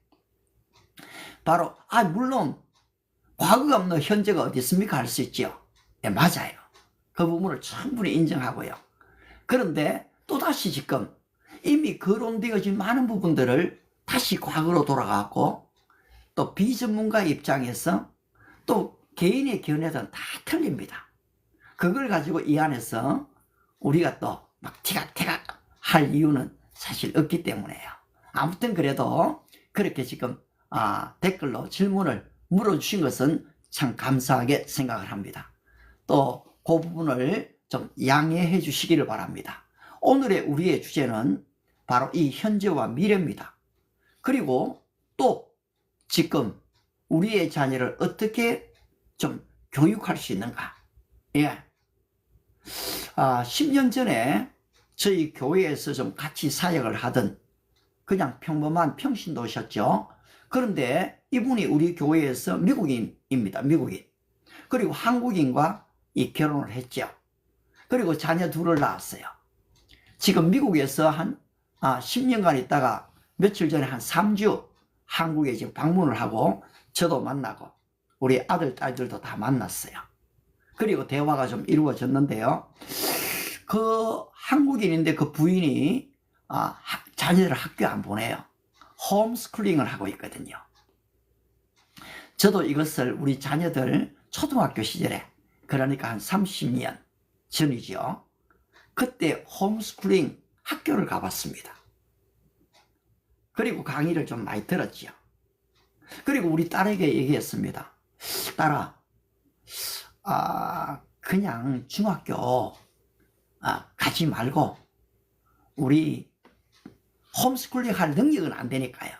바로 물론 과거가 없는 현재가 어디 있습니까? 할 수 있죠. 예, 맞아요. 그 부분을 충분히 인정하고요. 그런데 또다시 지금 이미 거론되어진 많은 부분들을 다시 과거로 돌아가고 또 비전문가의 입장에서 또 개인의 견해는 다 틀립니다. 그걸 가지고 이 안에서 우리가 또 막 티각티각 할 이유는 사실 없기 때문에요. 아무튼 그래도 그렇게 지금 댓글로 질문을 물어주신 것은 참 감사하게 생각을 합니다. 또 그 부분을 좀 양해해 주시기를 바랍니다. 오늘의 우리의 주제는 바로 이 현재와 미래입니다. 그리고 또 지금 우리의 자녀를 어떻게 좀 교육할 수 있는가. 예. 10년 전에 저희 교회에서 좀 같이 사역을 하던 그냥 평범한 평신도셨죠. 그런데 이분이 우리 교회에서 미국인입니다. 미국인. 그리고 한국인과 이 결혼을 했죠. 그리고 자녀 둘을 낳았어요. 지금 미국에서 한 10년간 있다가 며칠 전에 한 3주 한국에 지금 방문을 하고 저도 만나고 우리 아들, 딸들도 다 만났어요. 그리고 대화가 좀 이루어졌는데요. 그 한국인인데 그 부인이 자녀들을 학교 안 보내요. 홈스쿨링을 하고 있거든요. 저도 이것을 우리 자녀들 초등학교 시절에, 그러니까 한 30년 전이죠. 그때 홈스쿨링 학교를 가봤습니다. 그리고 강의를 좀 많이 들었죠. 그리고 우리 딸에게 얘기했습니다. 딸아, 그냥 중학교 가지 말고 우리 홈스쿨링 할 능력은 안 되니까요.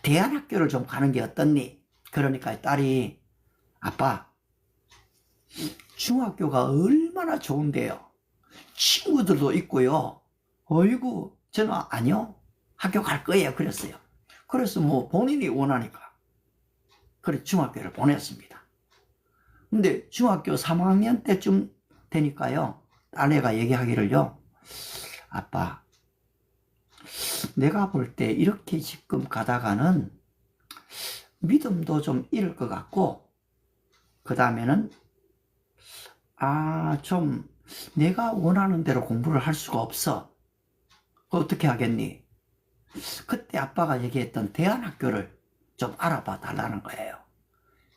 대안학교를 좀 가는 게 어떻니? 그러니까 딸이, 아빠, 중학교가 얼마나 좋은데요. 친구들도 있고요. 어이구, 저는 아니요. 학교 갈 거예요. 그랬어요. 그래서 뭐 본인이 원하니까. 그래, 중학교를 보냈습니다. 근데 중학교 3학년 때쯤 되니까요. 딸애가 얘기하기를요. 아빠, 내가 볼 때 이렇게 지금 가다가는 믿음도 좀 잃을 것 같고, 그 다음에는 좀 내가 원하는 대로 공부를 할 수가 없어. 어떻게 하겠니? 그때 아빠가 얘기했던 대안학교를 좀 알아봐 달라는 거예요.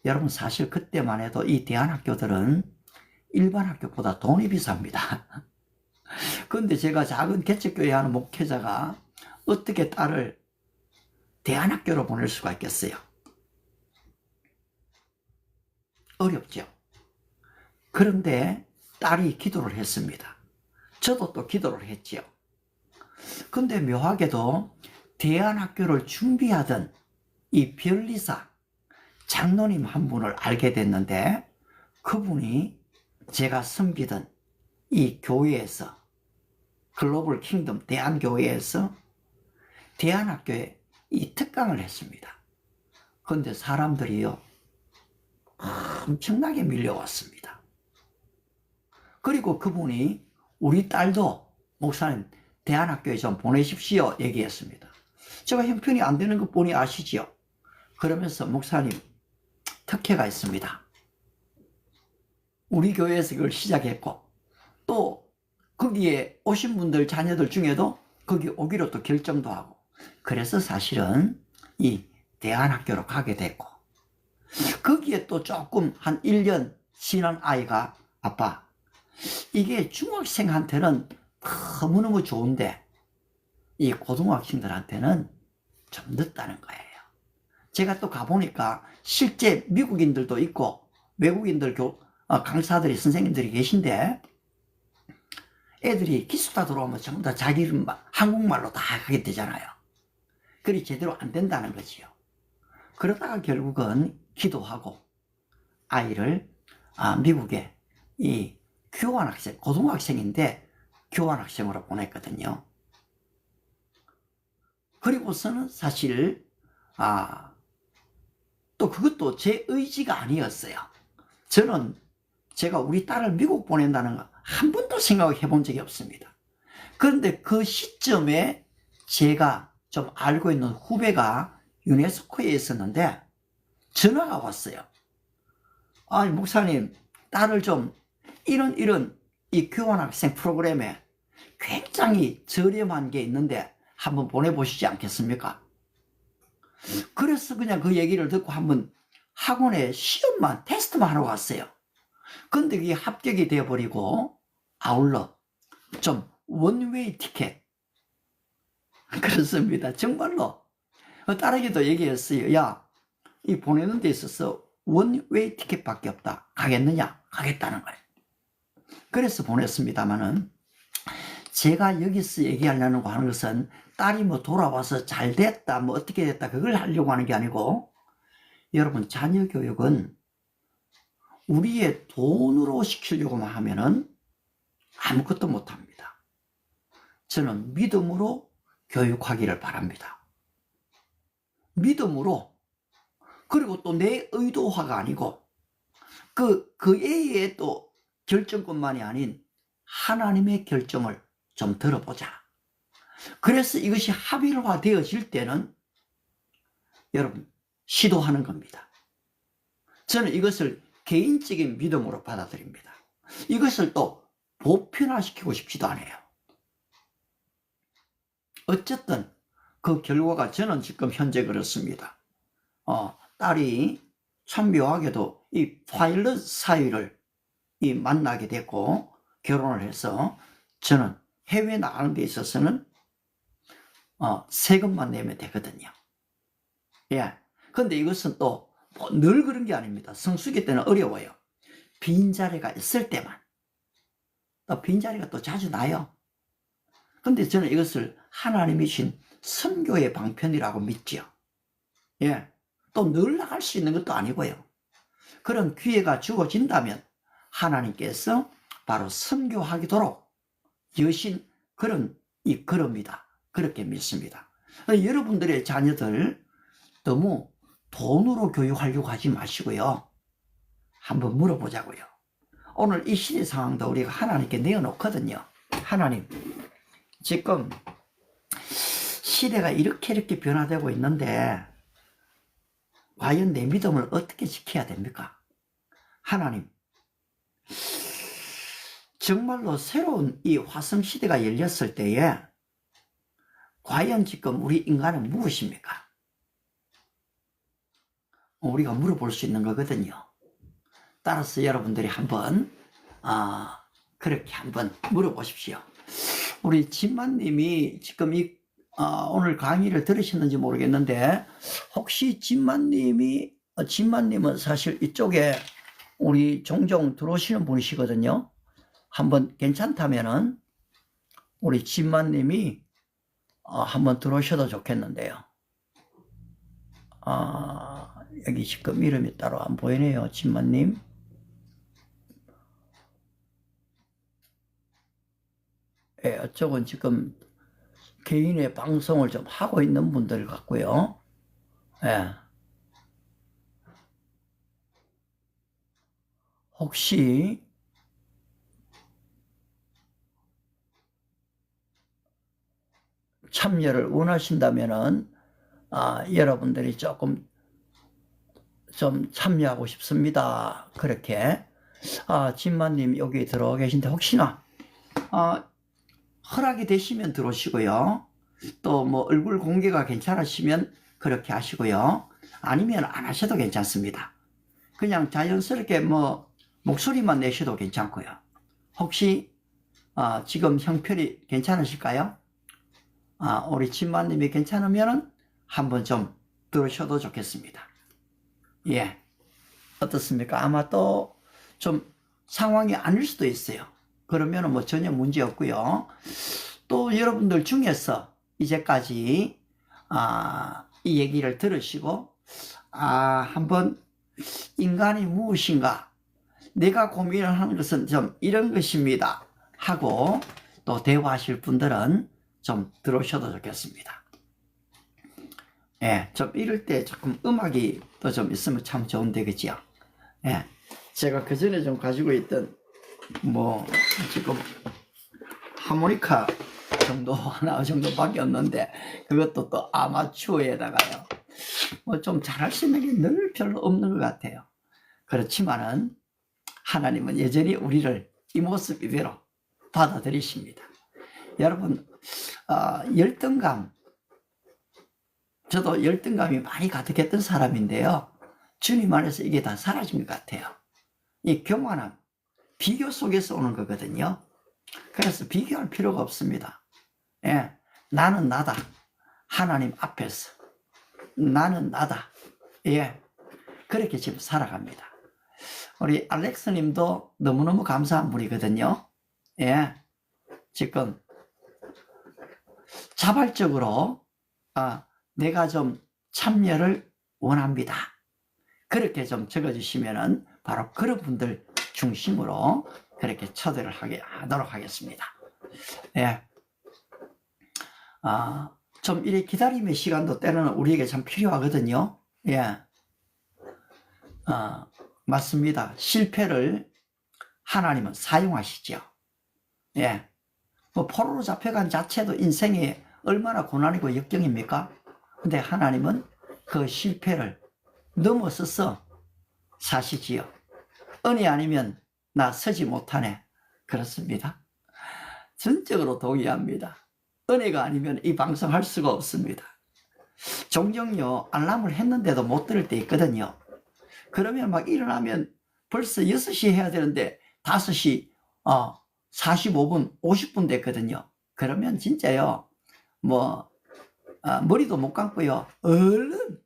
여러분, 사실 그때만 해도 이 대안학교들은 일반 학교보다 돈이 비쌉니다. 그런데 제가 작은 개척교회 하는 목회자가 어떻게 딸을 대안학교로 보낼 수가 있겠어요? 어렵죠. 그런데 딸이 기도를 했습니다. 저도 또 기도를 했지요. 근데 묘하게도 대안학교를 준비하던 이 변리사 장로님 한 분을 알게 됐는데, 그분이 제가 섬기던 이 교회에서, 글로벌 킹덤 대안교회에서 대안학교에 이 특강을 했습니다. 그런데 사람들이요, 엄청나게 밀려왔습니다. 그리고 그분이 우리 딸도 목사님 대안학교에 좀 보내십시오 얘기했습니다. 제가 형편이 안 되는 것 보니 아시지요? 그러면서 목사님, 특혜가 있습니다. 우리 교회에서 그걸 시작했고, 또 거기에 오신 분들 자녀들 중에도 거기 오기로 또 결정도 하고, 그래서 사실은 이 대안학교로 가게 됐고, 거기에 또 조금 한 1년 지난 아이가, 아빠, 이게 중학생한테는 너무너무 좋은데 이 고등학생들한테는 좀 늦다는 거예요. 제가 또 가보니까 실제 미국인들도 있고 외국인들 강사들이, 선생님들이 계신데, 애들이 기숙사 들어오면 전부 다 자기 이름 한국말로 다 하게 되잖아요. 그리 제대로 안 된다는 거지요. 그러다가 결국은 기도하고 아이를 미국에 이 교환학생, 고등학생인데 교환학생으로 보냈거든요. 그리고서는 사실 또 그것도 제 의지가 아니었어요. 저는 제가 우리 딸을 미국 보낸다는 거 한 번도 생각해 본 적이 없습니다. 그런데 그 시점에 제가 좀 알고 있는 후배가 유네스코에 있었는데 전화가 왔어요. 아니, 목사님, 딸을 좀 이런 이 교환학생 프로그램에 굉장히 저렴한 게 있는데 한번 보내보시지 않겠습니까? 그래서 그냥 그 얘기를 듣고 한번 학원에 시험만, 테스트만 하러 갔어요. 근데 그게 합격이 되어버리고, 아울러 좀 원웨이 티켓. 그렇습니다. 정말로. 딸에게도 얘기했어요. 야, 이 보내는 데 있어서 원웨이 티켓밖에 없다. 가겠느냐? 가겠다는 거예요. 그래서 보냈습니다만은, 제가 여기서 얘기하려고 하는 것은 딸이 뭐 돌아와서 잘 됐다, 뭐 어떻게 됐다, 그걸 하려고 하는 게 아니고, 여러분, 자녀 교육은 우리의 돈으로 시키려고만 하면은 아무것도 못합니다. 저는 믿음으로 교육하기를 바랍니다. 믿음으로. 그리고 또 내 의도화가 아니고 그 애의 또 결정권만이 아닌 하나님의 결정을 좀 들어보자. 그래서 이것이 합일화 되어질 때는 여러분 시도하는 겁니다. 저는 이것을 개인적인 믿음으로 받아들입니다. 이것을 또 보편화시키고 싶지도 않아요. 어쨌든 그 결과가 저는 지금 현재 그렇습니다. 딸이 참 묘하게도 이 파일럿 사위를 만나게 됐고 결혼을 해서 저는 해외 나가는 데 있어서는 세금만 내면 되거든요. 예. 근데 이것은 또 늘 그런 게 아닙니다. 성수기 때는 어려워요. 빈자리가 있을 때만. 또 빈자리가 또 자주 나요. 근데 저는 이것을 하나님이 주신 선교의 방편이라고 믿지요. 예. 또 늘 나갈 수 있는 것도 아니고요. 그런 기회가 주어진다면 하나님께서 바로 선교하도록 여신 그럽니다. 그렇게 믿습니다. 여러분들의 자녀들 너무 돈으로 교육하려고 하지 마시고요. 한번 물어보자고요. 오늘 이 시대 상황도 우리가 하나님께 내어놓거든요. 하나님, 지금 시대가 이렇게 변화되고 있는데 과연 내 믿음을 어떻게 지켜야 됩니까? 하나님, 정말로 새로운 이 화성시대가 열렸을 때에 과연 지금 우리 인간은 무엇입니까? 우리가 물어볼 수 있는 거거든요. 따라서 여러분들이 한번 그렇게 한번 물어보십시오. 우리 진만님이 지금 오늘 강의를 들으셨는지 모르겠는데 혹시 진만님은 사실 이쪽에 우리 종종 들어오시는 분이시거든요. 한번 괜찮다면은 우리 진만님이 한번 들어오셔도 좋겠는데요. 여기 지금 이름이 따로 안 보이네요. 진만님. 예, 이쪽은 지금 개인의 방송을 좀 하고 있는 분들 같고요. 예. 혹시 참여를 원하신다면은 여러분들이 조금 좀 참여하고 싶습니다. 그렇게 진마님 여기 들어와 계신데 혹시나 허락이 되시면 들어오시고요. 또 뭐 얼굴 공개가 괜찮으시면 그렇게 하시고요. 아니면 안 하셔도 괜찮습니다. 그냥 자연스럽게 뭐 목소리만 내셔도 괜찮고요. 혹시 지금 형편이 괜찮으실까요? 우리 진마님이 괜찮으면 한번 좀 들으셔도 좋겠습니다. 예, 어떻습니까? 아마 또 좀 상황이 아닐 수도 있어요. 그러면 뭐 전혀 문제 없고요. 또 여러분들 중에서 이제까지 이 얘기를 들으시고 한번 인간이 무엇인가, 내가 고민을 하는 것은 좀 이런 것입니다 하고 또 대화하실 분들은 좀 들어오셔도 좋겠습니다. 예, 좀 이럴 때 조금 음악이 또 좀 있으면 참 좋은데, 그죠? 예, 제가 그 전에 좀 가지고 있던 뭐 지금 하모니카 정도 하나 정도밖에 없는데 그것도 또 아마추어에다가요. 뭐 좀 잘할 수 있는 게 늘 별로 없는 것 같아요. 그렇지만은 하나님은 여전히 우리를 이 모습 이대로 받아들이십니다. 여러분, 열등감, 저도 열등감이 많이 가득했던 사람인데요. 주님 안에서 이게 다 사라진 것 같아요. 이 교만함, 비교 속에서 오는 거거든요. 그래서 비교할 필요가 없습니다. 예, 나는 나다. 하나님 앞에서 나는 나다. 예, 그렇게 지금 살아갑니다. 우리 알렉스 님도 너무너무 감사한 분이거든요. 예, 지금 자발적으로 내가 좀 참여를 원합니다. 그렇게 좀 적어주시면은 바로 그런 분들 중심으로 그렇게 초대를 하도록 하겠습니다. 예. 좀 이렇게 기다림의 시간도 때로는 우리에게 참 필요하거든요. 예. 맞습니다. 실패를 하나님은 사용하시죠. 예. 뭐 포로로 잡혀간 자체도 인생에 얼마나 고난이고 역경입니까? 근데 하나님은 그 실패를 넘어서서 사시지요. 은혜 아니면 나 서지 못하네. 그렇습니다. 전적으로 동의합니다. 은혜가 아니면 이 방송 할 수가 없습니다. 종종요 알람을 했는데도 못 들을 때 있거든요. 그러면 막 일어나면 벌써 6시 해야 되는데 5시 45분 50분 됐거든요. 그러면 진짜요 뭐 머리도 못 감고요 얼른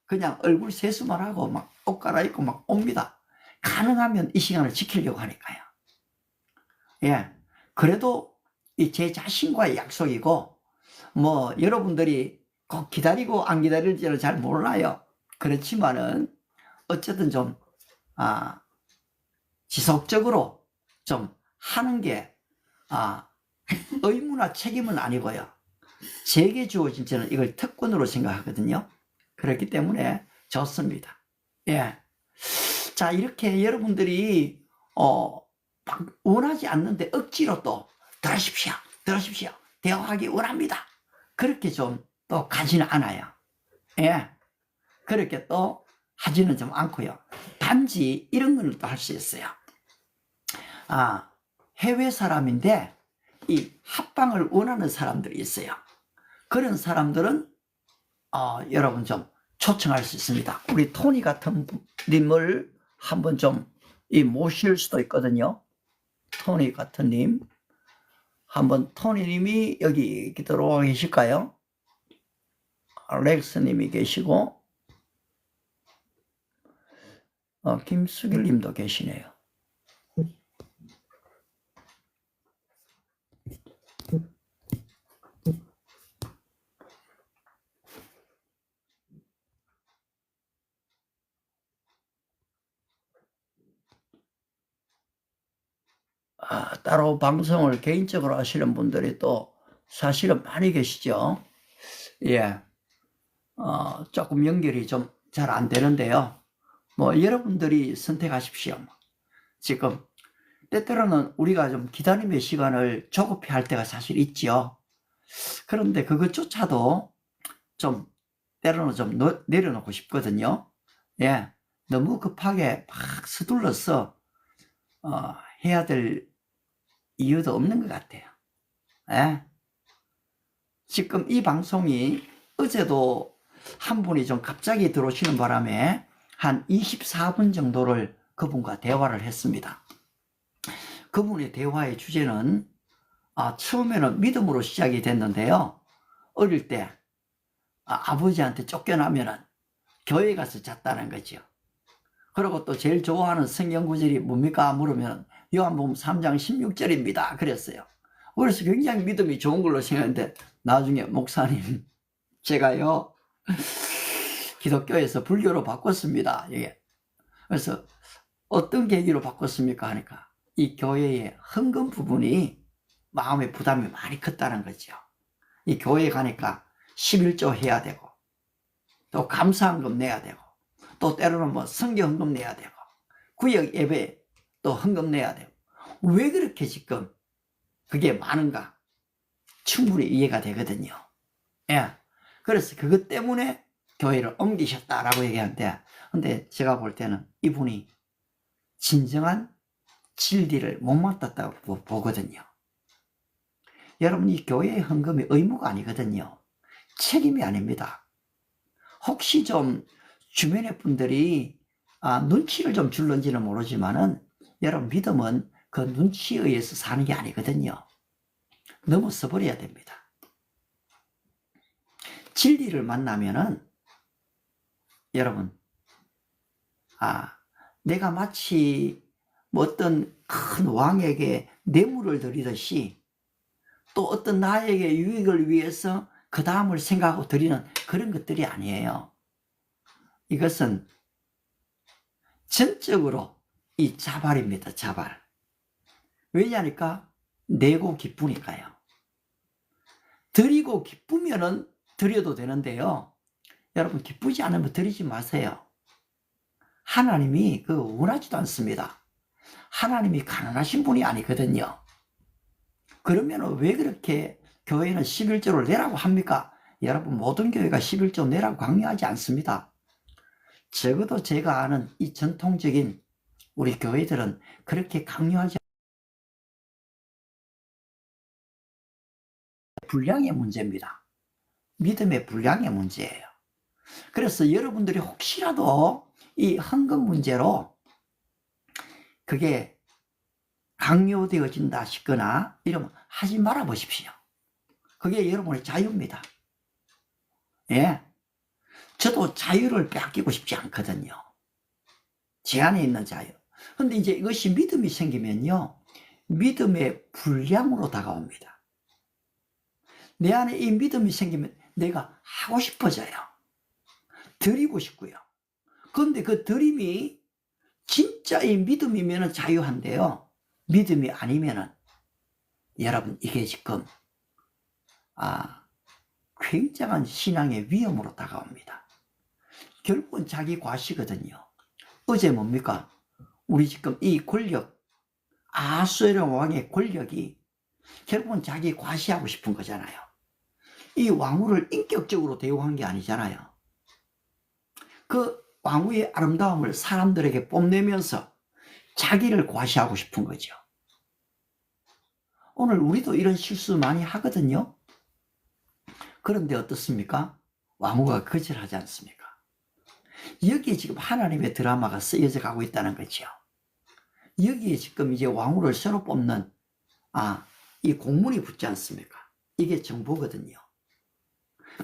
그냥 얼굴 세수만 하고 막 옷 갈아입고 막 옵니다. 가능하면 이 시간을 지키려고 하니까요. 예, 그래도 이 제 자신과의 약속이고 뭐 여러분들이 꼭 기다리고 안 기다릴지는 잘 몰라요. 그렇지만은 어쨌든 좀 지속적으로 좀 하는 게 의무나 책임은 아니고요. 제게 주어진 저는 이걸 특권으로 생각하거든요. 그렇기 때문에 좋습니다. 예. 자, 이렇게 여러분들이 원하지 않는데 억지로 또 들으십시오. 대화하기 원합니다. 그렇게 좀 또 가지는 않아요. 예. 그렇게 또 하지는 좀 않고요. 단지 이런 거는 또 할 수 있어요. 해외 사람인데 이 합방을 원하는 사람들이 있어요. 그런 사람들은 여러분 좀 초청할 수 있습니다. 우리 토니 같은 님을 한번 좀 모실 수도 있거든요. 토니 같은 님 한번 토니 님이 여기 들어와 계실까요? 렉스 님이 계시고 김수길 님도 계시네요. 따로 방송을 개인적으로 하시는 분들이 또 사실은 많이 계시죠. 예. 조금 연결이 좀 잘 안 되는데요. 뭐 여러분들이 선택하십시오. 지금 때때로는 우리가 좀 기다림의 시간을 조급해 할 때가 사실 있지요. 그런데 그것조차도 좀 때로는 좀 내려놓고 싶거든요. 예. 너무 급하게 막 서둘러서 해야 될 이유도 없는 것 같아요. 예. 지금 이 방송이 어제도 한 분이 좀 갑자기 들어오시는 바람에 한 24분 정도를 그분과 대화를 했습니다. 그분의 대화의 주제는 처음에는 믿음으로 시작이 됐는데요. 어릴 때 아버지한테 쫓겨나면은 교회 가서 잤다는 거죠. 그리고 또 제일 좋아하는 성경 구절이 뭡니까? 물으면 요한복음 3장 16절입니다. 그랬어요. 그래서 굉장히 믿음이 좋은 걸로 생각했는데 나중에 목사님 제가요 기독교에서 불교로 바꿨습니다. 예. 그래서 어떤 계기로 바꿨습니까? 하니까 이 교회의 헌금 부분이 마음의 부담이 많이 컸다는 거죠. 이 교회에 가니까 11조 해야 되고 또 감사헌금 내야 되고 또 때로는 뭐 성경 헌금 내야 되고 구역 예배 또 헌금 내야 되고 왜 그렇게 지금 그게 많은가 충분히 이해가 되거든요. 예. 그래서 그것 때문에 교회를 옮기셨다라고 얘기하는데 근데 제가 볼 때는 이분이 진정한 진리를 못 맡았다고 보거든요. 여러분 이 교회의 헌금이 의무가 아니거든요. 책임이 아닙니다. 혹시 좀 주변의 분들이 눈치를 좀 줄는지는 모르지만은 여러분 믿음은 그 눈치에 의해서 사는 게 아니거든요. 넘어서 버려야 됩니다. 진리를 만나면은 여러분 내가 마치 뭐 어떤 큰 왕에게 뇌물을 드리듯이 또 어떤 나에게 유익을 위해서 그 다음을 생각하고 드리는 그런 것들이 아니에요. 이것은 전적으로 이 자발입니다. 자발. 왜냐니까 내고 기쁘니까요. 드리고 기쁘면은 드려도 되는데요. 여러분 기쁘지 않으면 드리지 마세요. 하나님이 원하지도 않습니다. 하나님이 가난하신 분이 아니거든요. 그러면 왜 그렇게 교회는 11조를 내라고 합니까? 여러분, 모든 교회가 11조 내라고 강요하지 않습니다. 적어도 제가 아는 이 전통적인 우리 교회들은 그렇게 강요하지 않습니다. 분량의 문제입니다. 믿음의 분량의 문제예요. 그래서 여러분들이 혹시라도 이 헌금 문제로 그게 강요되어진다 싶거나 이러면 하지 말아 보십시오. 그게 여러분의 자유입니다. 예. 저도 자유를 빼앗기고 싶지 않거든요. 제 안에 있는 자유. 근데 이제 이것이 믿음이 생기면요, 믿음의 분량으로 다가옵니다. 내 안에 이 믿음이 생기면 내가 하고 싶어져요. 드리고 싶고요. 그런데 그 드림이 진짜 이 믿음이면 자유한데요, 믿음이 아니면은 여러분 이게 지금 굉장한 신앙의 위험으로 다가옵니다. 결국은 자기 과시거든요. 어제 뭡니까? 우리 지금 이 권력, 아수에르 왕의 권력이 결국은 자기 과시하고 싶은 거잖아요. 이 왕후를 인격적으로 대우한 게 아니잖아요. 그 왕후의 아름다움을 사람들에게 뽐내면서 자기를 과시하고 싶은 거죠. 오늘 우리도 이런 실수 많이 하거든요. 그런데 어떻습니까? 왕후가 거절하지 않습니까? 여기에 지금 하나님의 드라마가 쓰여져 가고 있다는 거죠. 여기에 지금 이제 왕후를 새로 뽑는 이 공문이 붙지 않습니까? 이게 정보거든요.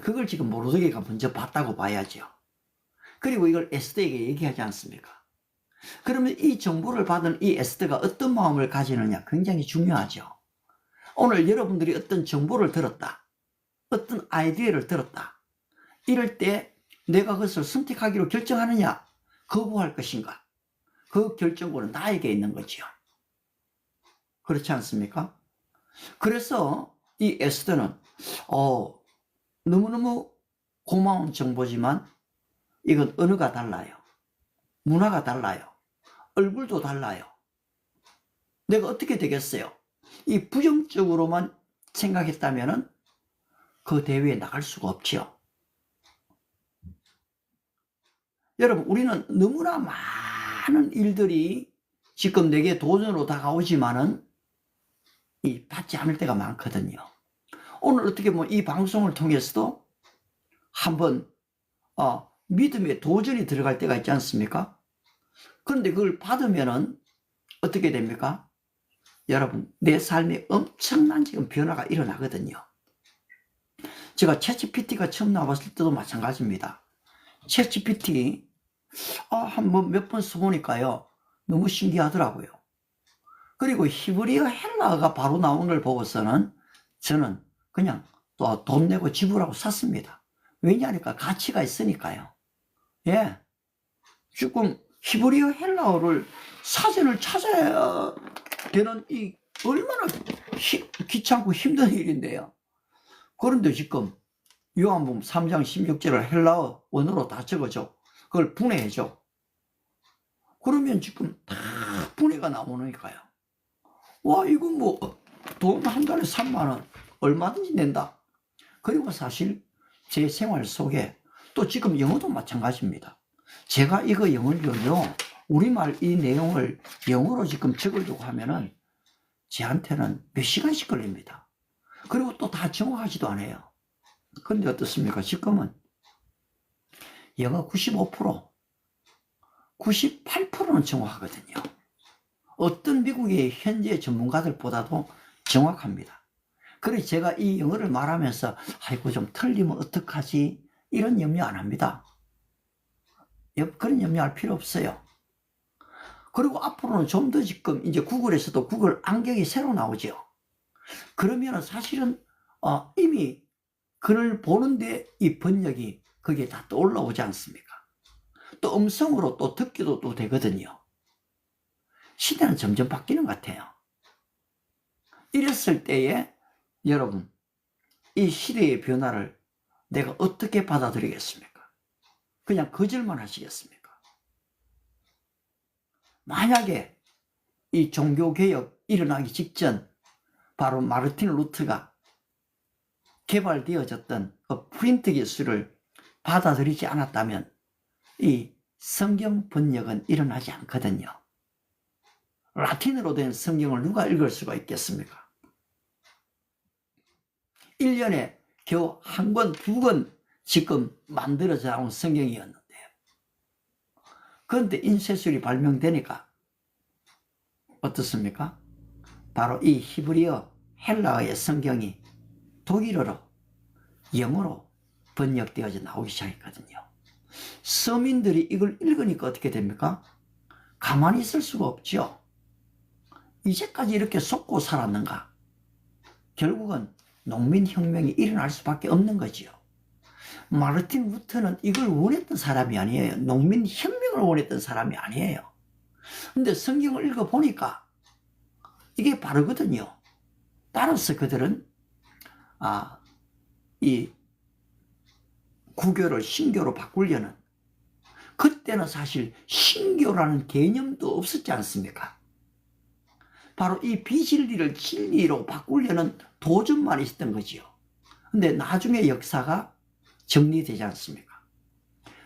그걸 지금 모르드게가 먼저 봤다고 봐야죠. 그리고 이걸 에스더에게 얘기하지 않습니까? 그러면 이 정보를 받은 이 에스더가 어떤 마음을 가지느냐 굉장히 중요하죠. 오늘 여러분들이 어떤 정보를 들었다, 어떤 아이디어를 들었다, 이럴 때 내가 그것을 선택하기로 결정하느냐, 거부할 것인가, 그 결정권은 나에게 있는 거죠. 그렇지 않습니까? 그래서 이 에스더는 너무너무 고마운 정보지만 이건 언어가 달라요. 문화가 달라요. 얼굴도 달라요. 내가 어떻게 되겠어요? 이 부정적으로만 생각했다면 그 대회에 나갈 수가 없지요. 여러분, 우리는 너무나 많은 일들이 지금 내게 도전으로 다가오지만은 받지 않을 때가 많거든요. 오늘 어떻게 보면 이 방송을 통해서도 한번 믿음의 도전이 들어갈 때가 있지 않습니까? 그런데 그걸 받으면은 어떻게 됩니까? 여러분, 내 삶에 엄청난 지금 변화가 일어나거든요. 제가 챗GPT가 처음 나왔을 때도 마찬가지입니다. 챗GPT 한번 몇 번 써보니까요, 너무 신기하더라고요. 그리고 히브리어 헬라어가 바로 나온 걸 보고서는 저는 그냥 또 돈 내고 지불하고 샀습니다. 왜냐하니까 가치가 있으니까요. 예. 지금 히브리어 헬라어를 사전을 찾아야 되는 이 얼마나 귀찮고 힘든 일인데요. 그런데 지금 요한복음 3장 16절을 헬라어 원어로 다 적어줘. 그걸 분해해줘. 그러면 지금 다 분해가 나오니까요. 와, 이거 뭐 돈 한 달에 3만 원 얼마든지 낸다. 그리고 사실 제 생활 속에 또 지금 영어도 마찬가지입니다. 제가 이거 영어를요, 우리말 이 내용을 영어로 지금 적으려고 하면은 저한테는 몇 시간씩 걸립니다. 그리고 또 다 정확하지도 않아요. 그런데 어떻습니까? 지금은 영어 95%, 98%는 정확하거든요. 어떤 미국의 현재 전문가들보다도 정확합니다. 그래서 제가 이 영어를 말하면서 아이고 좀 틀리면 어떡하지, 이런 염려 안 합니다. 그런 염려할 필요 없어요. 그리고 앞으로는 좀 더 지금 이제 구글에서도 구글 안경이 새로 나오죠. 그러면 사실은 이미 글을 보는데 이 번역이 거기에 다 또 올라오지 않습니까? 또 음성으로 또 듣기도 또 되거든요. 시대는 점점 바뀌는 것 같아요. 이랬을 때에 여러분, 이 시대의 변화를 내가 어떻게 받아들이겠습니까? 그냥 거절만 하시겠습니까? 만약에 이 종교개혁 일어나기 직전 바로 마르틴 루트가 개발되어졌던 그 프린트 기술을 받아들이지 않았다면 이 성경 번역은 일어나지 않거든요. 라틴어로 된 성경을 누가 읽을 수가 있겠습니까? 1년에 겨우 한 권, 두 권 지금 만들어져 나온 성경이었는데요. 그런데 인쇄술이 발명되니까 어떻습니까? 바로 이 히브리어, 헬라어의 성경이 독일어로, 영어로 번역되어져 나오기 시작했거든요. 서민들이 이걸 읽으니까 어떻게 됩니까? 가만히 있을 수가 없죠. 이제까지 이렇게 속고 살았는가? 결국은 농민혁명이 일어날 수밖에 없는 거지요. 마르틴 루터는 이걸 원했던 사람이 아니에요. 농민혁명을 원했던 사람이 아니에요. 근데 성경을 읽어보니까 이게 바르거든요. 따라서 그들은 이 구교를 신교로 바꾸려는, 그때는 사실 신교라는 개념도 없었지 않습니까? 바로 이 비진리를 진리로 바꾸려는 도전만 있었던 거지요. 근데 나중에 역사가 정리되지 않습니까?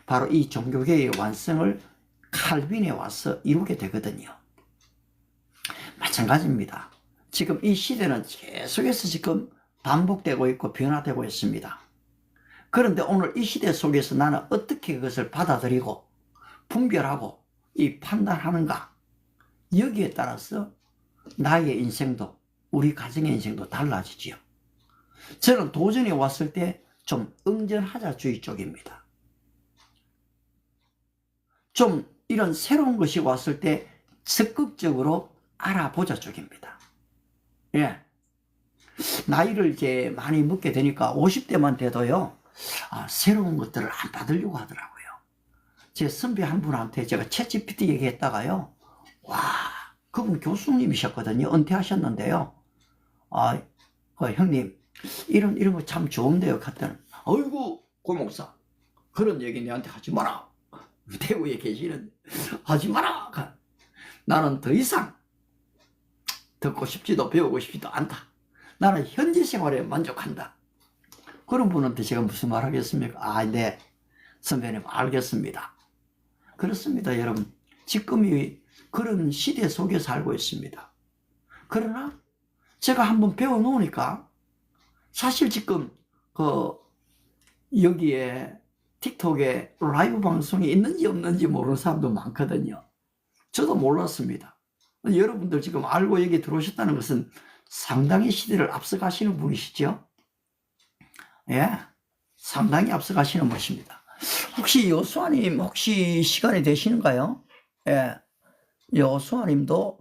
바로 이 종교개혁의 완성을 칼빈에 와서 이루게 되거든요. 마찬가지입니다. 지금 이 시대는 계속해서 지금 반복되고 있고 변화되고 있습니다. 그런데 오늘 이 시대 속에서 나는 어떻게 그것을 받아들이고 분별하고 이 판단하는가, 여기에 따라서 나의 인생도, 우리 가정의 인생도 달라지지요. 저는 도전이 왔을 때 좀 응전하자주의 쪽입니다. 좀 이런 새로운 것이 왔을 때 적극적으로 알아보자 쪽입니다. 예. 나이를 이제 많이 먹게 되니까 50대만 돼도요, 새로운 것들을 안 받으려고 하더라고요. 제 선배 한 분한테 제가 챗GPT 얘기했다가요, 와, 그분 교수님이셨거든요. 은퇴하셨는데요. 형님, 이런 거 참 좋은데요. 갔더니, 어이구, 고 목사, 그런 얘기 내한테 하지 마라. 대구에 계시는, 하지 마라. 나는 더 이상 듣고 싶지도 배우고 싶지도 않다. 나는 현지 생활에 만족한다. 그런 분한테 제가 무슨 말 하겠습니까? 네, 선배님, 알겠습니다. 그렇습니다, 여러분. 지금이 그런 시대 속에 살고 있습니다. 그러나 제가 한번 배워놓으니까 사실 지금 여기에 틱톡에 라이브 방송이 있는지 없는지 모르는 사람도 많거든요. 저도 몰랐습니다. 여러분들 지금 알고 여기 들어오셨다는 것은 상당히 시대를 앞서가시는 분이시죠? 예, 상당히 앞서가시는 분이십니다. 혹시 여수아님 혹시 시간이 되시는가요? 예, 여수아님도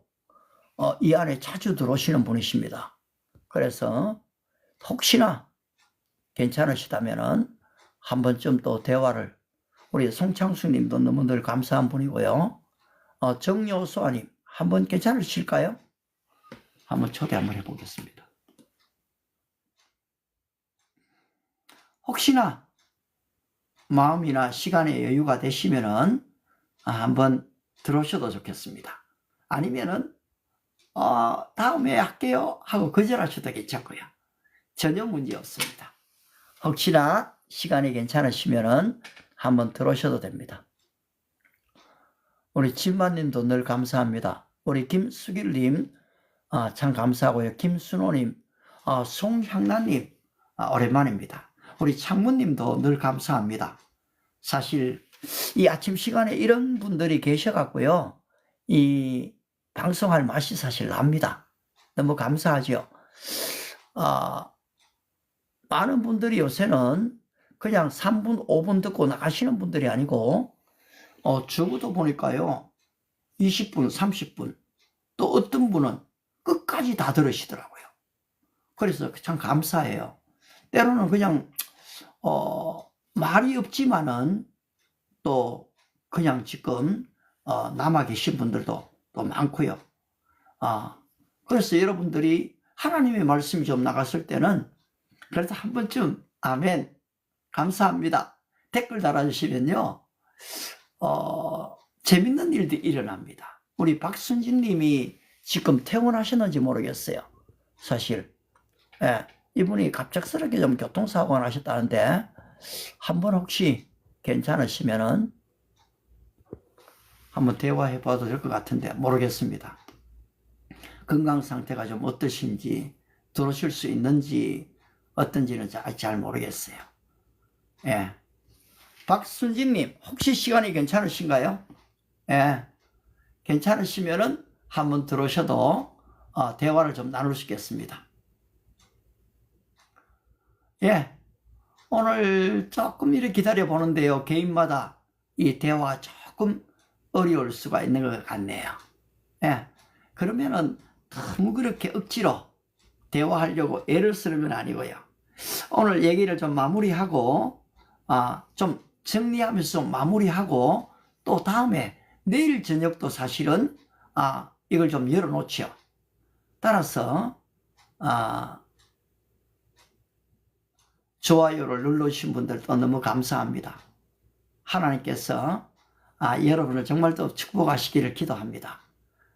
이 안에 자주 들어오시는 분이십니다. 그래서 혹시나 괜찮으시다면은 한 번쯤 또 대화를, 우리 송창수님도 너무 늘 감사한 분이고요. 정여수아님 한번 괜찮으실까요? 한번 초대 한번 해보겠습니다. 혹시나 마음이나 시간에 여유가 되시면은 한번 들어오셔도 좋겠습니다. 아니면은 다음에 할게요 하고 거절하셔도 괜찮고요. 전혀 문제 없습니다. 혹시나 시간이 괜찮으시면은 한번 들어오셔도 됩니다. 우리 진마님도 늘 감사합니다. 우리 김수길님 참 감사하고요. 김순호님, 송향란님 오랜만입니다. 우리 창문님도 늘 감사합니다. 사실 이 아침 시간에 이런 분들이 계셔갖고요, 이 방송할 맛이 사실 납니다. 너무 감사하죠. 많은 분들이 요새는 그냥 3분, 5분 듣고 나가시는 분들이 아니고, 적어도 보니까요, 20분, 30분, 또 어떤 분은 끝까지 다 들으시더라고요. 그래서 참 감사해요. 때로는 그냥, 말이 없지만은 또 그냥 지금, 남아 계신 분들도 또 많고요. 그래서 여러분들이 하나님의 말씀이 좀 나갔을 때는 그래서 한 번쯤 아멘 감사합니다 댓글 달아주시면요, 재밌는 일도 일어납니다. 우리 박순진 님이 지금 퇴원하셨는지 모르겠어요. 사실. 예, 이분이 갑작스럽게 좀 교통사고가 나셨다는데 한번 혹시 괜찮으시면은 한번 대화해 봐도 될 것 같은데 모르겠습니다. 건강 상태가 좀 어떠신지, 들어오실 수 있는지 어떤지는 잘 모르겠어요. 예. 박순진님, 혹시 시간이 괜찮으신가요? 예. 괜찮으시면은 한번 들어오셔도 대화를 좀 나눌 수 있겠습니다. 예. 오늘 조금 이렇게 기다려 보는데요. 개인마다 이 대화가 조금 어려울 수가 있는 것 같네요. 예. 그러면은 너무 그렇게 억지로 대화하려고 애를 쓰는 건 아니고요. 오늘 얘기를 좀 마무리하고, 좀 정리하면서 마무리하고, 또 다음에 내일 저녁도 사실은, 이걸 좀 열어놓죠. 따라서, 좋아요를 눌러주신 분들도 너무 감사합니다. 하나님께서, 여러분을 정말 또 축복하시기를 기도합니다.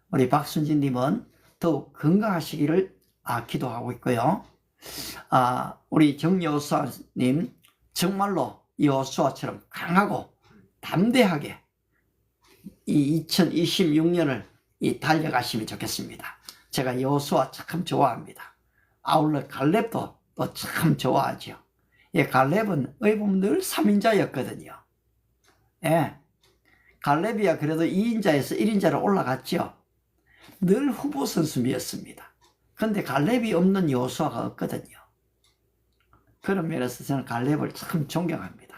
우리 박순진님은 더욱 건강하시기를 기도하고 있고요. 우리 정여수아님 정말로 여수아처럼 강하고 담대하게 이 2026년을 달려가시면 좋겠습니다. 제가 여수아 참 좋아합니다. 아울러 갈렙도 또 참 좋아하죠. 예, 갈렙은 어찌 보면 늘 3인자였거든요. 예, 갈렙이야 그래도 2인자에서 1인자로 올라갔죠. 늘 후보 선수였습니다. 그런데 갈렙이 없는 여호수아가 없거든요. 그런 면에서 저는 갈렙을 참 존경합니다.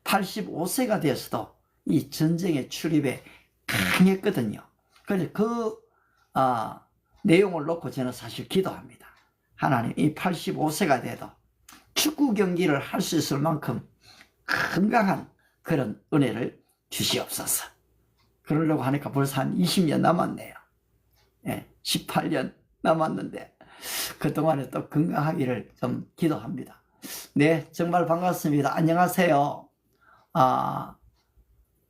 85세가 되어서도 이 전쟁에 출입에 강했거든요. 그래서 그 내용을 놓고 저는 사실 기도합니다. 하나님, 이 85세가 돼도 축구 경기를 할 수 있을 만큼 건강한 그런 은혜를 주시옵소서. 그러려고 하니까 벌써 한 20년 남았네요. 예, 18년 남았는데 그동안에 또 건강하기를 좀 기도합니다. 네, 정말 반갑습니다. 안녕하세요.